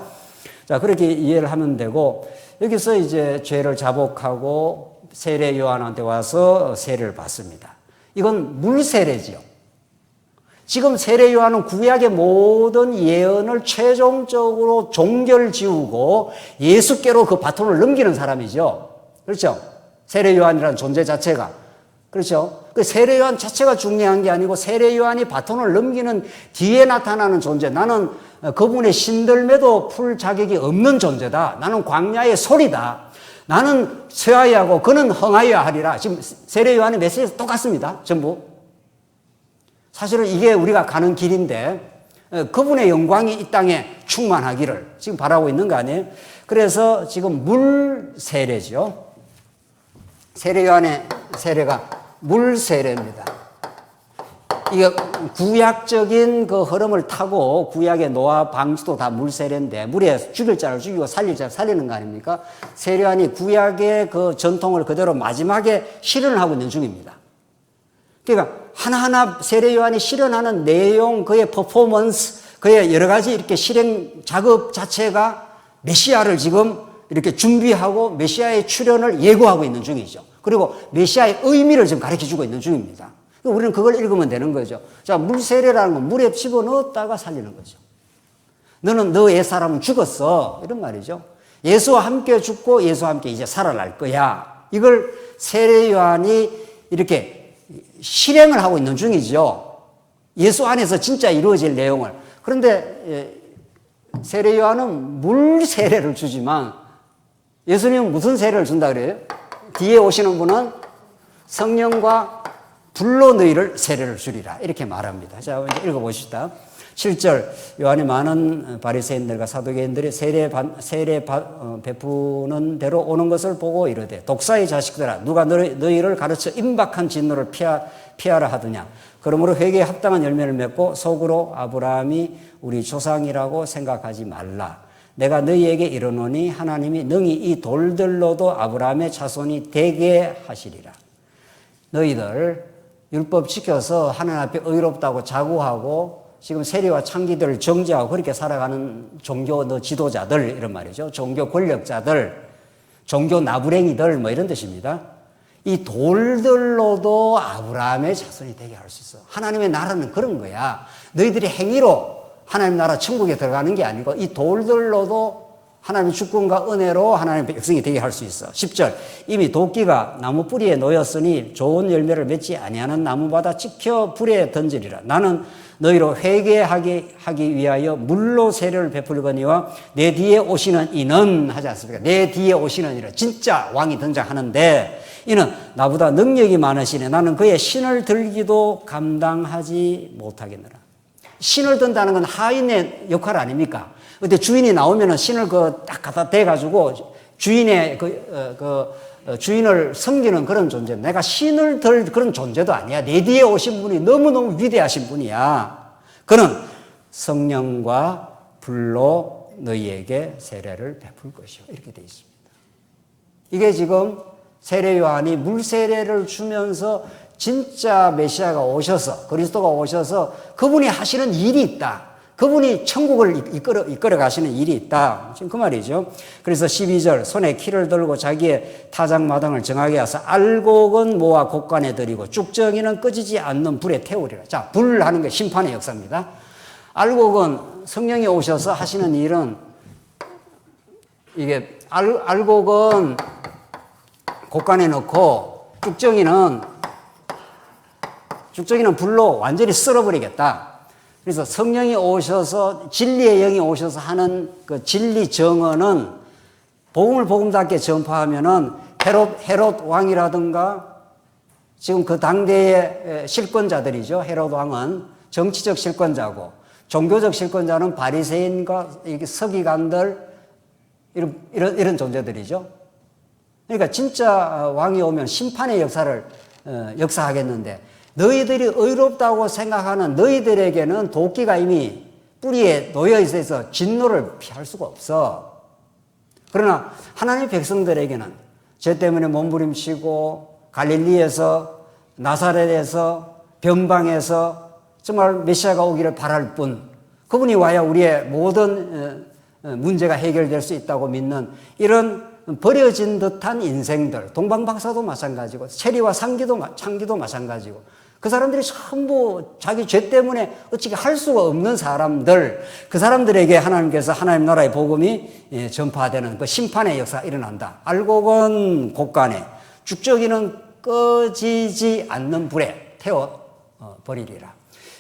자, 그렇게 이해를 하면 되고, 여기서 이제 죄를 자복하고 세례 요한한테 와서 세례를 받습니다. 이건 물세례지요. 지금 세례 요한은 구약의 모든 예언을 최종적으로 종결지우고 예수께로 그 바톤을 넘기는 사람이죠. 그렇죠? 세례 요한이라는 존재 자체가. 그렇죠? 그 세례 요한 자체가 중요한 게 아니고 세례 요한이 바톤을 넘기는 뒤에 나타나는 존재. 나는 그분의 신들매도 풀 자격이 없는 존재다. 나는 광야의 소리다. 나는 쇠하여 하고 그는 흥하여 하리라. 지금 세례 요한의 메시지가 똑같습니다. 전부. 사실은 이게 우리가 가는 길인데, 그분의 영광이 이 땅에 충만하기를 지금 바라고 있는 거 아니에요? 그래서 지금 물 세례죠. 세례 요한의 세례가 물 세례입니다. 이게 구약적인 그 흐름을 타고, 구약의 노아 방주도 다 물 세례인데, 물에 죽일 자를 죽이고 살릴 자를 살리는 거 아닙니까? 세례 요한이 구약의 그 전통을 그대로 마지막에 실현을 하고 있는 중입니다. 그러니까 하나하나 세례 요한이 실현하는 내용, 그의 퍼포먼스, 그의 여러 가지 이렇게 실행 작업 자체가 메시아를 지금 이렇게 준비하고 메시아의 출현을 예고하고 있는 중이죠. 그리고 메시아의 의미를 지금 가르쳐 주고 있는 중입니다. 우리는 그걸 읽으면 되는 거죠. 자, 물세례라는 건 물에 집어넣었다가 살리는 거죠. 너는 너 옛사람은 죽었어. 이런 말이죠. 예수와 함께 죽고 예수와 함께 이제 살아날 거야. 이걸 세례 요한이 이렇게 실행을 하고 있는 중이죠. 예수 안에서 진짜 이루어질 내용을. 그런데 세례 요한은 물 세례를 주지만 예수님은 무슨 세례를 준다 그래요? 뒤에 오시는 분은 성령과 불로 너희를 세례를 주리라 이렇게 말합니다. 자, 이제 읽어보시다. 7절, 요한이 많은 바리새인들과 사두개인들이 세례 베푸는 대로 오는 것을 보고 이르되, 독사의 자식들아, 누가 너희를 가르쳐 임박한 진노를 피하라 하더냐. 그러므로 회개에 합당한 열매를 맺고 속으로 아브라함이 우리 조상이라고 생각하지 말라. 내가 너희에게 이르노니 하나님이 능히 이 돌들로도 아브라함의 자손이 되게 하시리라. 너희들 율법 지켜서 하나님 앞에 의롭다고 자구하고 지금 세리와 창기들을 정죄하고 그렇게 살아가는 종교 지도자들, 이런 말이죠. 종교 권력자들, 종교 나부랭이들, 이런 뜻입니다. 이 돌들로도 아브라함의 자손이 되게 할 수 있어. 하나님의 나라는 그런 거야. 너희들이 행위로 하나님 나라 천국에 들어가는 게 아니고 이 돌들로도 하나님의 주권과 은혜로 하나님의 백성이 되게 할 수 있어. 10절, 이미 도끼가 나무 뿌리에 놓였으니 좋은 열매를 맺지 아니하는 나무마다 찍혀 불에 던지리라. 나는 너희로 회개하기 위하여 물로 세례를 베풀거니와 내 뒤에 오시는 이는, 하지 않습니까? 내 뒤에 오시는 이는, 진짜 왕이 등장하는데 이는 나보다 능력이 많으시네. 나는 그의 신을 들기도 감당하지 못하겠느라. 신을 든다는 건 하인의 역할 아닙니까? 그때 주인이 나오면은 신을 딱 갖다 대가지고 주인의 주인을 섬기는 그런 존재. 내가 신을 들 그런 존재도 아니야. 내 뒤에 오신 분이 너무너무 위대하신 분이야. 그는 성령과 불로 너희에게 세례를 베풀 것이요. 이렇게 되어 있습니다. 이게 지금 세례 요한이 물 세례를 주면서 진짜 메시아가 오셔서, 그리스도가 오셔서 그분이 하시는 일이 있다. 그분이 천국을 이끌어 가시는 일이 있다. 지금 그 말이죠. 그래서 12절, 손에 키를 들고 자기의 타작마당을 정하게 하사 알곡은 모아 곡간에 들이고 쭉정이는 꺼지지 않는 불에 태우리라. 자, 불 하는 게 심판의 역사입니다. 알곡은 성령이 오셔서 하시는 일은, 이게 알곡은 곡간에 넣고 쭉정이는 불로 완전히 썰어버리겠다. 그래서 성령이 오셔서, 진리의 영이 오셔서 하는 그 진리 정언은 복음을 복음답게 전파하면은 헤롯 왕이라든가 지금 그 당대의 실권자들이죠. 헤롯 왕은 정치적 실권자고, 종교적 실권자는 바리새인과 서기관들 이런 존재들이죠. 그러니까 진짜 왕이 오면 심판의 역사를 역사하겠는데, 너희들이 의롭다고 생각하는 너희들에게는 도끼가 이미 뿌리에 놓여 있어서 진노를 피할 수가 없어. 그러나 하나님의 백성들에게는 죄 때문에 몸부림치고 갈릴리에서, 나사렛에서, 변방에서 정말 메시아가 오기를 바랄 뿐, 그분이 와야 우리의 모든 문제가 해결될 수 있다고 믿는 이런 버려진 듯한 인생들, 동방박사도 마찬가지고 체리와 창기도 마찬가지고, 그 사람들이 전부 자기 죄 때문에 어떻게 할 수가 없는 사람들, 그 사람들에게 하나님께서 하나님 나라의 복음이 전파되는 그 심판의 역사가 일어난다. 알곡은 곡간에, 쭉정이는 꺼지지 않는 불에 태워 버리리라.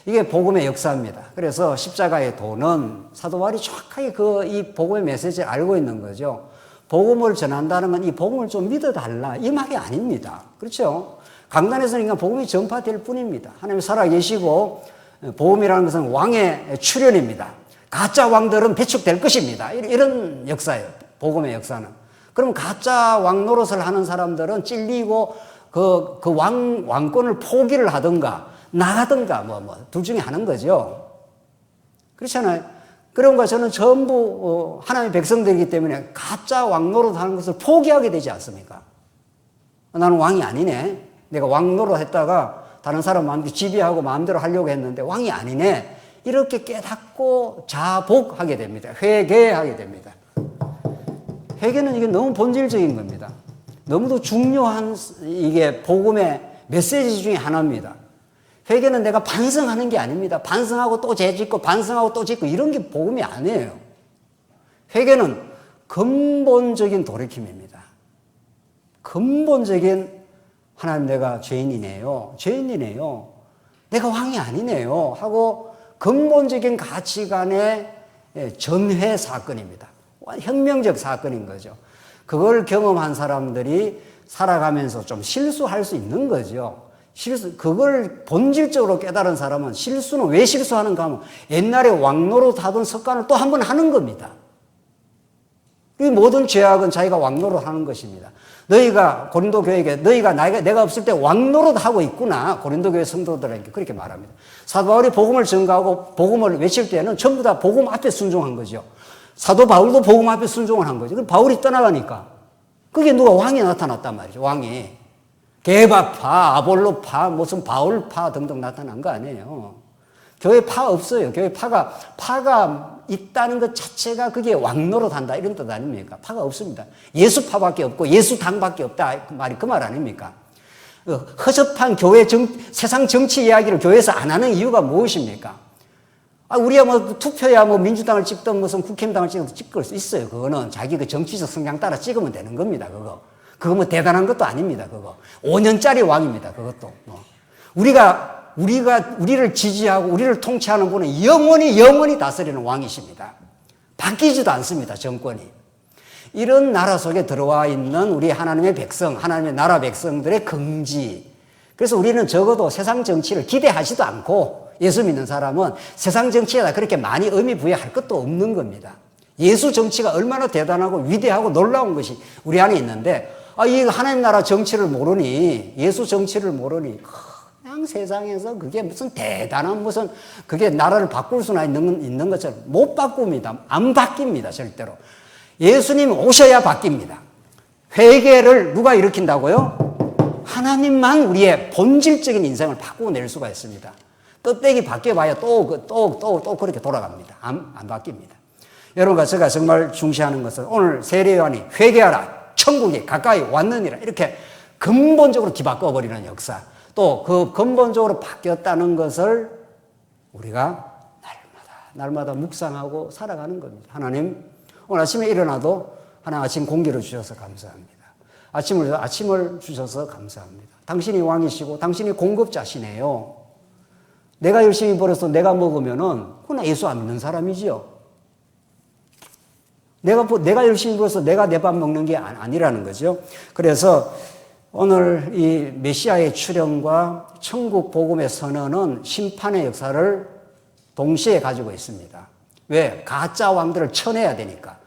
이게 복음의 역사입니다. 그래서 십자가의 도는 사도 바울이 정확하게 이 복음의 메시지를 알고 있는 거죠. 복음을 전한다는 건 이 복음을 좀 믿어달라, 이 말이 아닙니다. 그렇죠? 강단에서는 그냥 복음이 전파될 뿐입니다. 하나님 살아계시고, 복음이라는 것은 왕의 출현입니다. 가짜 왕들은 배척될 것입니다. 이런 역사예요. 복음의 역사는. 그럼 가짜 왕 노릇을 하는 사람들은 찔리고 왕권을 포기를 하든가 나가든가 둘 중에 하는 거죠. 그렇잖아요. 그런가 저는 전부 하나님의 백성들이기 때문에 가짜 왕 노릇 하는 것을 포기하게 되지 않습니까? 나는 왕이 아니네. 내가 왕 노릇 했다가 다른 사람 마음대로 지배하고 마음대로 하려고 했는데 왕이 아니네. 이렇게 깨닫고 자복하게 됩니다. 회개하게 됩니다. 회개는 이게 너무 본질적인 겁니다. 너무도 중요한 이게 복음의 메시지 중에 하나입니다. 회개는 내가 반성하는 게 아닙니다. 반성하고 또 죄짓고 반성하고 또 짓고 이런 게 복음이 아니에요. 회개는 근본적인 돌이킴입니다. 근본적인, 하나님 내가 죄인이네요. 내가 왕이 아니네요. 하고 근본적인 가치관의 전회 사건입니다. 혁명적 사건인 거죠. 그걸 경험한 사람들이 살아가면서 좀 실수할 수 있는 거죠. 그걸 본질적으로 깨달은 사람은 실수는 왜 실수하는가 하면 옛날에 왕노릇 하던 습관을 또 한 번 하는 겁니다. 이 모든 죄악은 자기가 왕노릇 하는 것입니다. 너희가 고린도 교회에게 내가 없을 때 왕노릇 하고 있구나. 고린도 교회 성도들에게 그렇게 말합니다. 사도 바울이 복음을 전가하고 복음을 외칠 때는 전부 다 복음 앞에 순종한 거죠. 사도 바울도 복음 앞에 순종을 한 거죠. 그럼 바울이 떠나가니까 그게 누가 왕이 나타났단 말이죠. 왕이 게바파, 아볼로파, 무슨 바울파 등등 나타난 거 아니에요. 교회 파 없어요. 교회 파가 있다는 것 자체가 그게 왕노릇 한다 이런 뜻 아닙니까? 파가 없습니다. 예수파밖에 없고 예수당밖에 없다 그 말 아닙니까? 허접한 세상 정치 이야기를 교회에서 안 하는 이유가 무엇입니까? 우리야 투표야 민주당을 찍든 무슨 국힘당을 찍든 찍을 수 있어요. 그거는 자기 그 정치적 성향 따라 찍으면 되는 겁니다. 그거 대단한 것도 아닙니다. 5년짜리 왕입니다. 그것도. 우리를 지지하고 우리를 통치하는 분은 영원히 다스리는 왕이십니다. 바뀌지도 않습니다. 정권이. 이런 나라 속에 들어와 있는 우리 하나님의 백성, 하나님의 나라 백성들의 긍지. 그래서 우리는 적어도 세상 정치를 기대하지도 않고 예수 믿는 사람은 세상 정치에다 그렇게 많이 의미 부여할 것도 없는 겁니다. 예수 정치가 얼마나 대단하고 위대하고 놀라운 것이 우리 안에 있는데 이 하나님 나라 정치를 모르니, 예수 정치를 모르니 그냥 세상에서 그게 무슨 대단한 무슨 그게 나라를 바꿀 수나 있는 것처럼 못 바꿉니다. 안 바뀝니다. 절대로. 예수님 오셔야 바뀝니다. 회개를 누가 일으킨다고요? 하나님만 우리의 본질적인 인생을 바꾸어낼 수가 있습니다. 껍데기 바뀌어봐야 또 그렇게 돌아갑니다. 안 바뀝니다. 여러분과 제가 정말 중시하는 것은 오늘 세례 요한이 회개하라. 천국이 가까이 왔느니라. 이렇게 근본적으로 뒤바꿔버리는 역사. 또 그 근본적으로 바뀌었다는 것을 우리가 날마다 묵상하고 살아가는 겁니다. 하나님, 오늘 아침에 일어나도 하나님 아침 공기를 주셔서 감사합니다. 아침을 주셔서 감사합니다. 당신이 왕이시고 당신이 공급자시네요. 내가 열심히 벌어서 내가 먹으면은 그건 예수 안 믿는 사람이지요. 내가 열심히 벌어서 내가 내 밥 먹는 게 아니라는 거죠. 그래서 오늘 이 메시아의 출현과 천국 복음의 선언은 심판의 역사를 동시에 가지고 있습니다. 왜? 가짜 왕들을 쳐내야 되니까.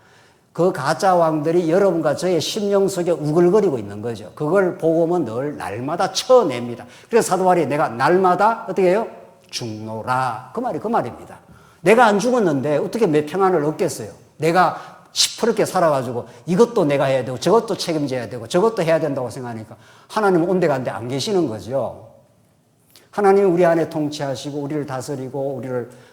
그 가짜 왕들이 여러분과 저의 심령 속에 우글거리고 있는 거죠. 그걸 복음은 늘 날마다 쳐냅니다. 그래서 사도 바울이 내가 날마다 어떻게 해요? 죽노라. 그 말입니다. 내가 안 죽었는데 어떻게 내 평안을 얻겠어요? 내가 시퍼렇게 살아가지고 이것도 내가 해야 되고 저것도 책임져야 되고 저것도 해야 된다고 생각하니까 하나님은 온데간데 안 계시는 거죠. 하나님이 우리 안에 통치하시고 우리를 다스리고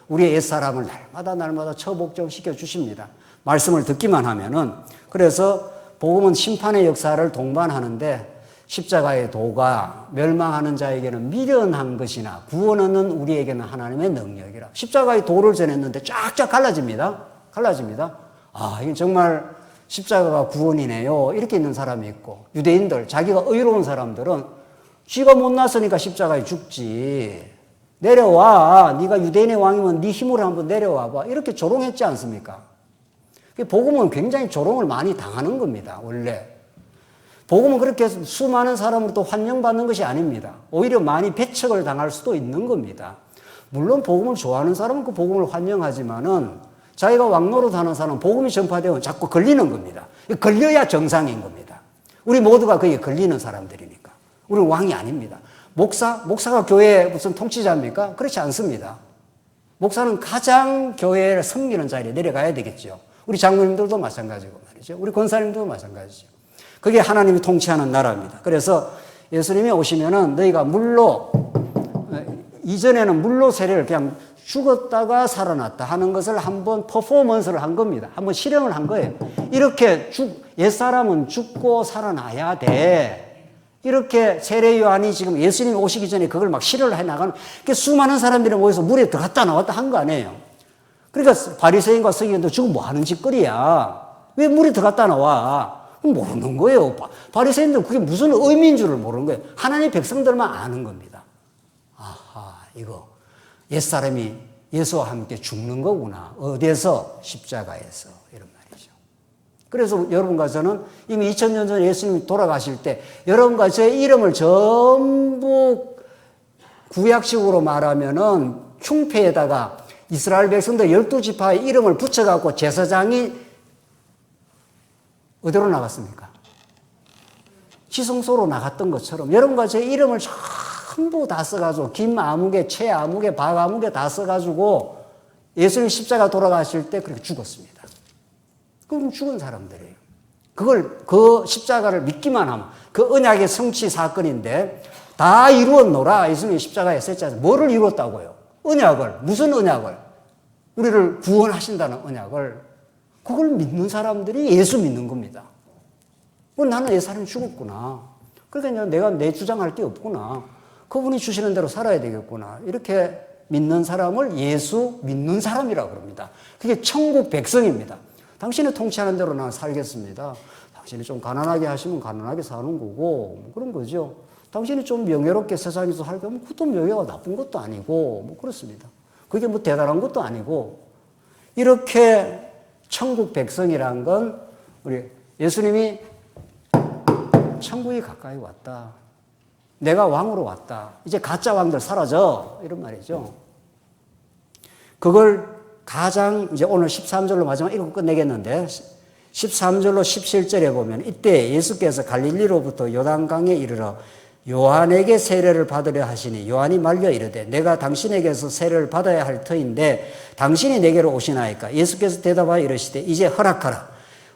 우리의 옛사람을 날마다 처복종시켜 주십니다. 말씀을 듣기만 하면은. 그래서 복음은 심판의 역사를 동반하는데 십자가의 도가 멸망하는 자에게는 미련한 것이나 구원 얻는 우리에게는 하나님의 능력이라. 십자가의 도를 전했는데 쫙쫙 갈라집니다. 아, 이게 정말 십자가가 구원이네요. 이렇게 있는 사람이 있고, 유대인들, 자기가 의로운 사람들은 쥐가 못 났으니까 십자가에 죽지. 내려와. 네가 유대인의 왕이면 네 힘으로 한번 내려와봐. 이렇게 조롱했지 않습니까? 복음은 굉장히 조롱을 많이 당하는 겁니다. 원래. 복음은 그렇게 수많은 사람으로부터 환영받는 것이 아닙니다. 오히려 많이 배척을 당할 수도 있는 겁니다. 물론 복음을 좋아하는 사람은 그 복음을 환영하지만은 자기가 왕노릇 하는 사람은 복음이 전파되면 자꾸 걸리는 겁니다. 걸려야 정상인 겁니다. 우리 모두가 거기에 걸리는 사람들이니까. 우리는 왕이 아닙니다. 목사가 교회 무슨 통치자입니까? 그렇지 않습니다. 목사는 가장 교회를 섬기는 자리에 내려가야 되겠죠. 우리 장로님들도 마찬가지고 말이죠. 우리 권사님들도 마찬가지죠. 그게 하나님이 통치하는 나라입니다. 그래서 예수님이 오시면은 너희가 이전에는 물로 세례를 그냥 죽었다가 살아났다 하는 것을 한번 퍼포먼스를 한 겁니다. 한번 실행을 한 거예요. 이렇게 옛사람은 죽고 살아나야 돼. 이렇게 세례 요한이 지금 예수님이 오시기 전에 그걸 막 실현을 해 나가는, 수많은 사람들이 모여서 물에 들어갔다 나왔다 한 거 아니에요. 그러니까 바리새인과 서기관도 지금 뭐 하는 짓거리야. 왜 물에 들어갔다 나와? 모르는 거예요. 바리새인들은 그게 무슨 의미인 줄을 모르는 거예요. 하나님의 백성들만 아는 겁니다. 아하, 이거 옛사람이 예수와 함께 죽는 거구나. 어디에서? 십자가에서. 이런 말이죠. 그래서 여러분과 저는 이미 2000년 전에 예수님이 돌아가실 때 여러분과 저의 이름을 전부 구약식으로 말하면은 흉패에다가 이스라엘 백성들 12지파의 이름을 붙여갖고 제사장이 어디로 나갔습니까? 지성소로 나갔던 것처럼 여러분과 제 이름을 전부 다 써가지고 김아무개, 최아무개, 박아무개 다 써가지고 예수님 십자가 돌아가실 때 그렇게 죽었습니다. 그럼 죽은 사람들이에요. 그 십자가를 믿기만 하면 그 언약의 성취 사건인데 다 이루었노라. 예수님이 십자가에 썼잖아요. 뭐를 이루었다고요? 언약을. 무슨 언약을? 우리를 구원하신다는 언약을. 그걸 믿는 사람들이 예수 믿는 겁니다. 나는 이 사람이 죽었구나. 그러니까 내가 내 주장할 게 없구나. 그분이 주시는 대로 살아야 되겠구나. 이렇게 믿는 사람을 예수 믿는 사람이라고 그럽니다. 그게 천국 백성입니다. 당신이 통치하는 대로 나는 살겠습니다. 당신이 좀 가난하게 하시면 가난하게 사는 거고 그런 거죠. 당신이 좀 명예롭게 세상에서 살게 하면 그것도 명예가 나쁜 것도 아니고 그렇습니다. 그게 대단한 것도 아니고 이렇게 천국 백성이란 건 우리 예수님이 천국이 가까이 왔다. 내가 왕으로 왔다. 이제 가짜 왕들 사라져. 이런 말이죠. 그걸 가장 이제 오늘 13절로 마지막 읽고 끝내겠는데 13절로 17절에 보면 이때 예수께서 갈릴리로부터 요단강에 이르러 요한에게 세례를 받으려 하시니 요한이 말려 이르되 내가 당신에게서 세례를 받아야 할 터인데 당신이 내게로 오시나이까. 예수께서 대답하여 이르시되 이제 허락하라.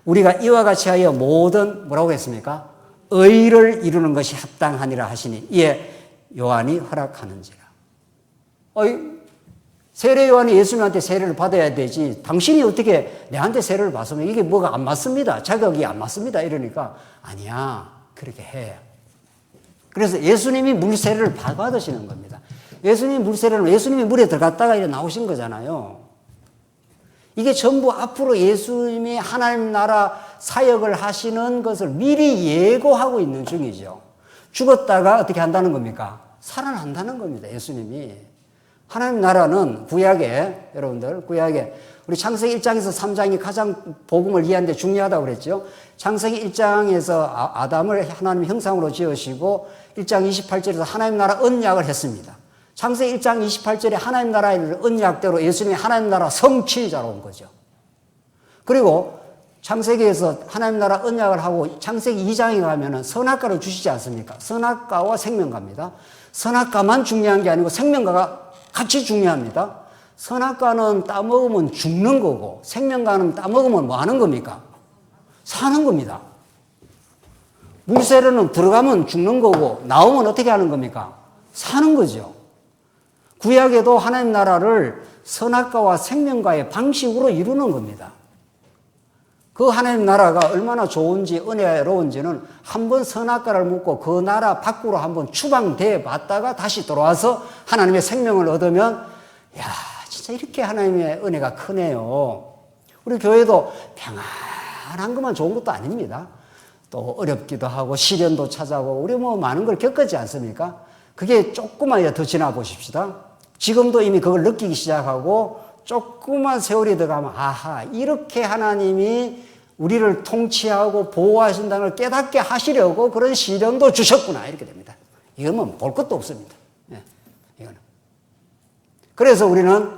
우리가 이와 같이 하여 모든 뭐라고 했습니까? 의를 이루는 것이 합당하니라 하시니 이에 요한이 허락하는지라. 세례 요한이 예수님한테 세례를 받아야 되지 당신이 어떻게 내한테 세례를 받으면 이게 뭐가 안 맞습니다. 자격이 안 맞습니다. 이러니까 아니야. 그렇게 해. 그래서 예수님이 물 세례를 받으시는 겁니다. 예수님이 물에 들어갔다가 이제 나오신 거잖아요. 이게 전부 앞으로 예수님이 하나님 나라 사역을 하시는 것을 미리 예고하고 있는 중이죠. 죽었다가 어떻게 한다는 겁니까? 살아난다는 겁니다. 예수님이. 하나님 나라는 구약에 여러분들 구약에 우리 창세기 1장에서 3장이 가장 복음을 이해하는 데 중요하다고 그랬죠. 창세기 1장에서 아담을 하나님 형상으로 지으시고 1장 28절에서 하나님 나라 언약을 했습니다. 창세기 1장 28절에 하나님 나라의 언약대로 예수님이 하나님 나라 성취자로 온 거죠. 그리고 창세기에서 하나님 나라 언약을 하고 창세기 2장에 가면은 선악과를 주시지 않습니까? 선악과와 생명과입니다. 선악과만 중요한 게 아니고 생명과가 같이 중요합니다. 선악과는 따먹으면 죽는 거고 생명과는 따먹으면 뭐 하는 겁니까? 사는 겁니다. 물세례는 들어가면 죽는 거고 나오면 어떻게 하는 겁니까? 사는 거죠. 구약에도 하나님 나라를 선악과와 생명과의 방식으로 이루는 겁니다. 그 하나님 나라가 얼마나 좋은지 은혜로운지는 한번 선악과를 먹고 그 나라 밖으로 한번 추방돼 봤다가 다시 돌아와서 하나님의 생명을 얻으면 야 진짜 이렇게 하나님의 은혜가 크네요. 우리 교회도 평안한 것만 좋은 것도 아닙니다. 또 어렵기도 하고 시련도 찾아오고 우리 뭐 많은 걸 겪었지 않습니까? 그게 조금만 더 지나 보십시다. 지금도 이미 그걸 느끼기 시작하고 조금만 세월이 들어가면 아하 이렇게 하나님이 우리를 통치하고 보호하신다는 걸 깨닫게 하시려고 그런 시련도 주셨구나 이렇게 됩니다. 이건 뭐 볼 것도 없습니다. 이거는. 그래서 우리는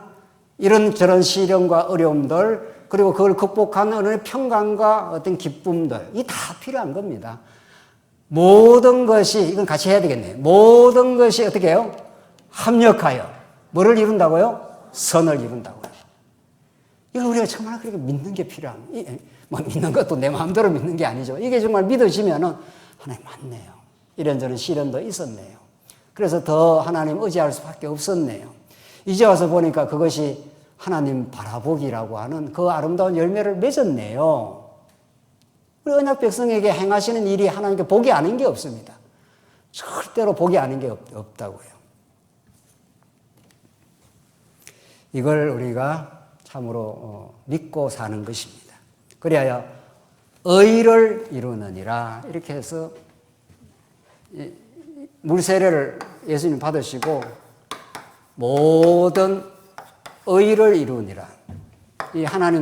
이런저런 시련과 어려움들 그리고 그걸 극복하는 어느 평강과 어떤 기쁨들 이 다 필요한 겁니다. 모든 것이 이건 같이 해야 되겠네요. 모든 것이 어떻게 해요? 합력하여 뭐를 이룬다고요? 선을 이룬다고요. 이걸 우리가 정말 그렇게 믿는 게 필요합니다. 뭐 믿는 것도 내 마음대로 믿는 게 아니죠. 이게 정말 믿어지면은 하나님 맞네요. 이런저런 시련도 있었네요. 그래서 더 하나님 의지할 수밖에 없었네요. 이제 와서 보니까 그것이 하나님 바라보기라고 하는 그 아름다운 열매를 맺었네요. 우리 언약 백성에게 행하시는 일이 하나님께 복이 아닌 게 없습니다. 절대로 복이 아닌 게 없다고요. 이걸 우리가 참으로 믿고 사는 것입니다. 그리하여 의를 이루느니라 이렇게 해서 물세례를 예수님 받으시고 모든 의를 이루니라. 이 하나님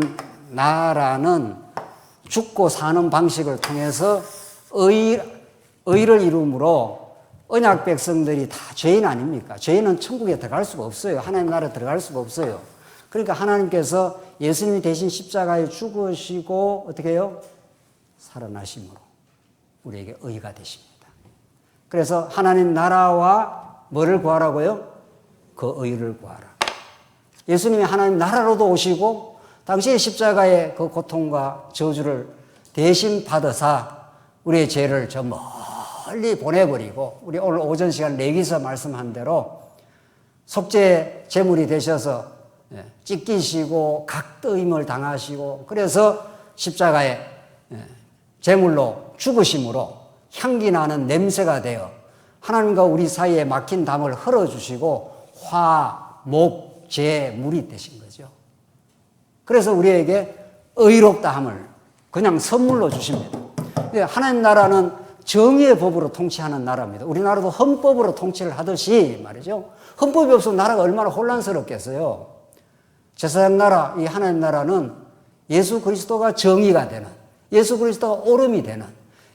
나라는 죽고 사는 방식을 통해서 의를 이루므로 언약 백성들이 다 죄인 아닙니까? 죄인은 천국에 들어갈 수가 없어요. 하나님 나라에 들어갈 수가 없어요. 그러니까 하나님께서 예수님이 대신 십자가에 죽으시고 어떻게 해요? 살아나심으로 우리에게 의가 되십니다. 그래서 하나님 나라와 뭐를 구하라고요? 그 의를 구하라. 예수님이 하나님 나라로도 오시고 당시의 십자가의 그 고통과 저주를 대신 받으사 우리의 죄를 저 멀리 보내버리고 우리 오늘 오전 시간 레위기서 말씀한 대로 속죄 제물이 되셔서 찢기시고 각떠임을 당하시고 그래서 십자가에 제물로 죽으심으로 향기 나는 냄새가 되어 하나님과 우리 사이에 막힌 담을 흘러주시고 화, 목, 재, 물이 되신 거죠. 그래서 우리에게 의롭다함을 그냥 선물로 주십니다. 하나님 나라는 정의의 법으로 통치하는 나라입니다. 우리나라도 헌법으로 통치를 하듯이 말이죠. 헌법이 없으면 나라가 얼마나 혼란스럽겠어요. 제사장 나라, 이 하나님 나라는 예수 그리스도가 정의가 되는, 예수 그리스도가 옳음이 되는,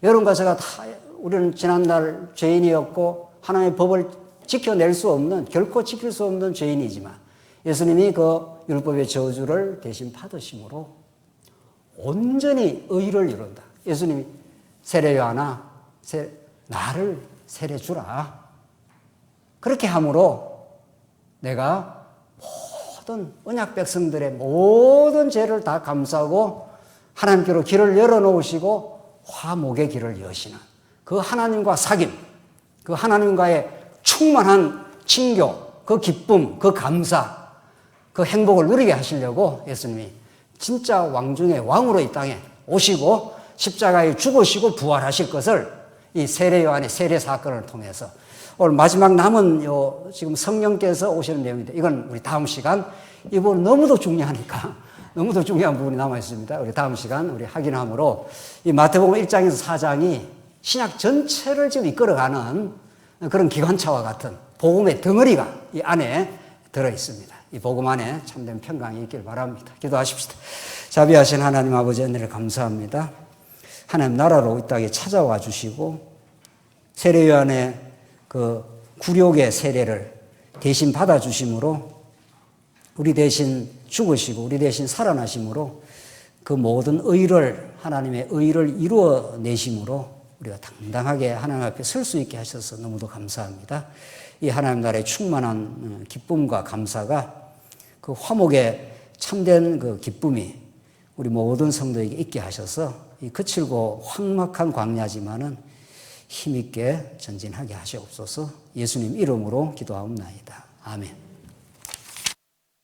여러분과 제가 다 우리는 지난날 죄인이었고 하나님의 법을 지켜낼 수 없는, 결코 지킬 수 없는 죄인이지만 예수님이 그 율법의 저주를 대신 받으심으로 온전히 의를 이룬다. 예수님이 세례 요한아, 나를 세례 주라. 그렇게 함으로 내가 모든 언약 백성들의 모든 죄를 다 감싸고 하나님께로 길을 열어놓으시고 화목의 길을 여시는 그 하나님과 사귐, 그 하나님과의 충만한 친교, 그 기쁨, 그 감사, 그 행복을 누리게 하시려고 예수님이 진짜 왕 중에 왕으로 이 땅에 오시고 십자가에 죽으시고 부활하실 것을 이 세례 요한의 세례 사건을 통해서 오늘 마지막 남은 지금 성령께서 오시는 내용인데 이건 우리 다음 시간 이 부분 너무도 중요하니까 너무도 중요한 부분이 남아 있습니다. 우리 다음 시간 우리 확인함으로 이 마태복음 1장에서 4장이 신약 전체를 지금 이끌어가는 그런 기관차와 같은 복음의 덩어리가 이 안에 들어 있습니다. 이 복음 안에 참된 평강이 있길 바랍니다. 기도하십시다. 자비하신 하나님 아버지 은혜를 감사합니다. 하나님 나라로 이 땅에 찾아와 주시고 세례 요한의 그 굴욕의 세례를 대신 받아 주심으로 우리 대신 죽으시고 우리 대신 살아나심으로 그 모든 의를 하나님의 의를 이루어내심으로 우리가 당당하게 하나님 앞에 설 수 있게 하셔서 너무도 감사합니다. 이 하나님 나라의 충만한 기쁨과 감사가 그 화목의 참된 그 기쁨이 우리 모든 성도에게 있게 하셔서 이 거칠고 황막한 광야지만은 힘있게 전진하게 하시옵소서. 예수님 이름으로 기도하옵나이다. 아멘.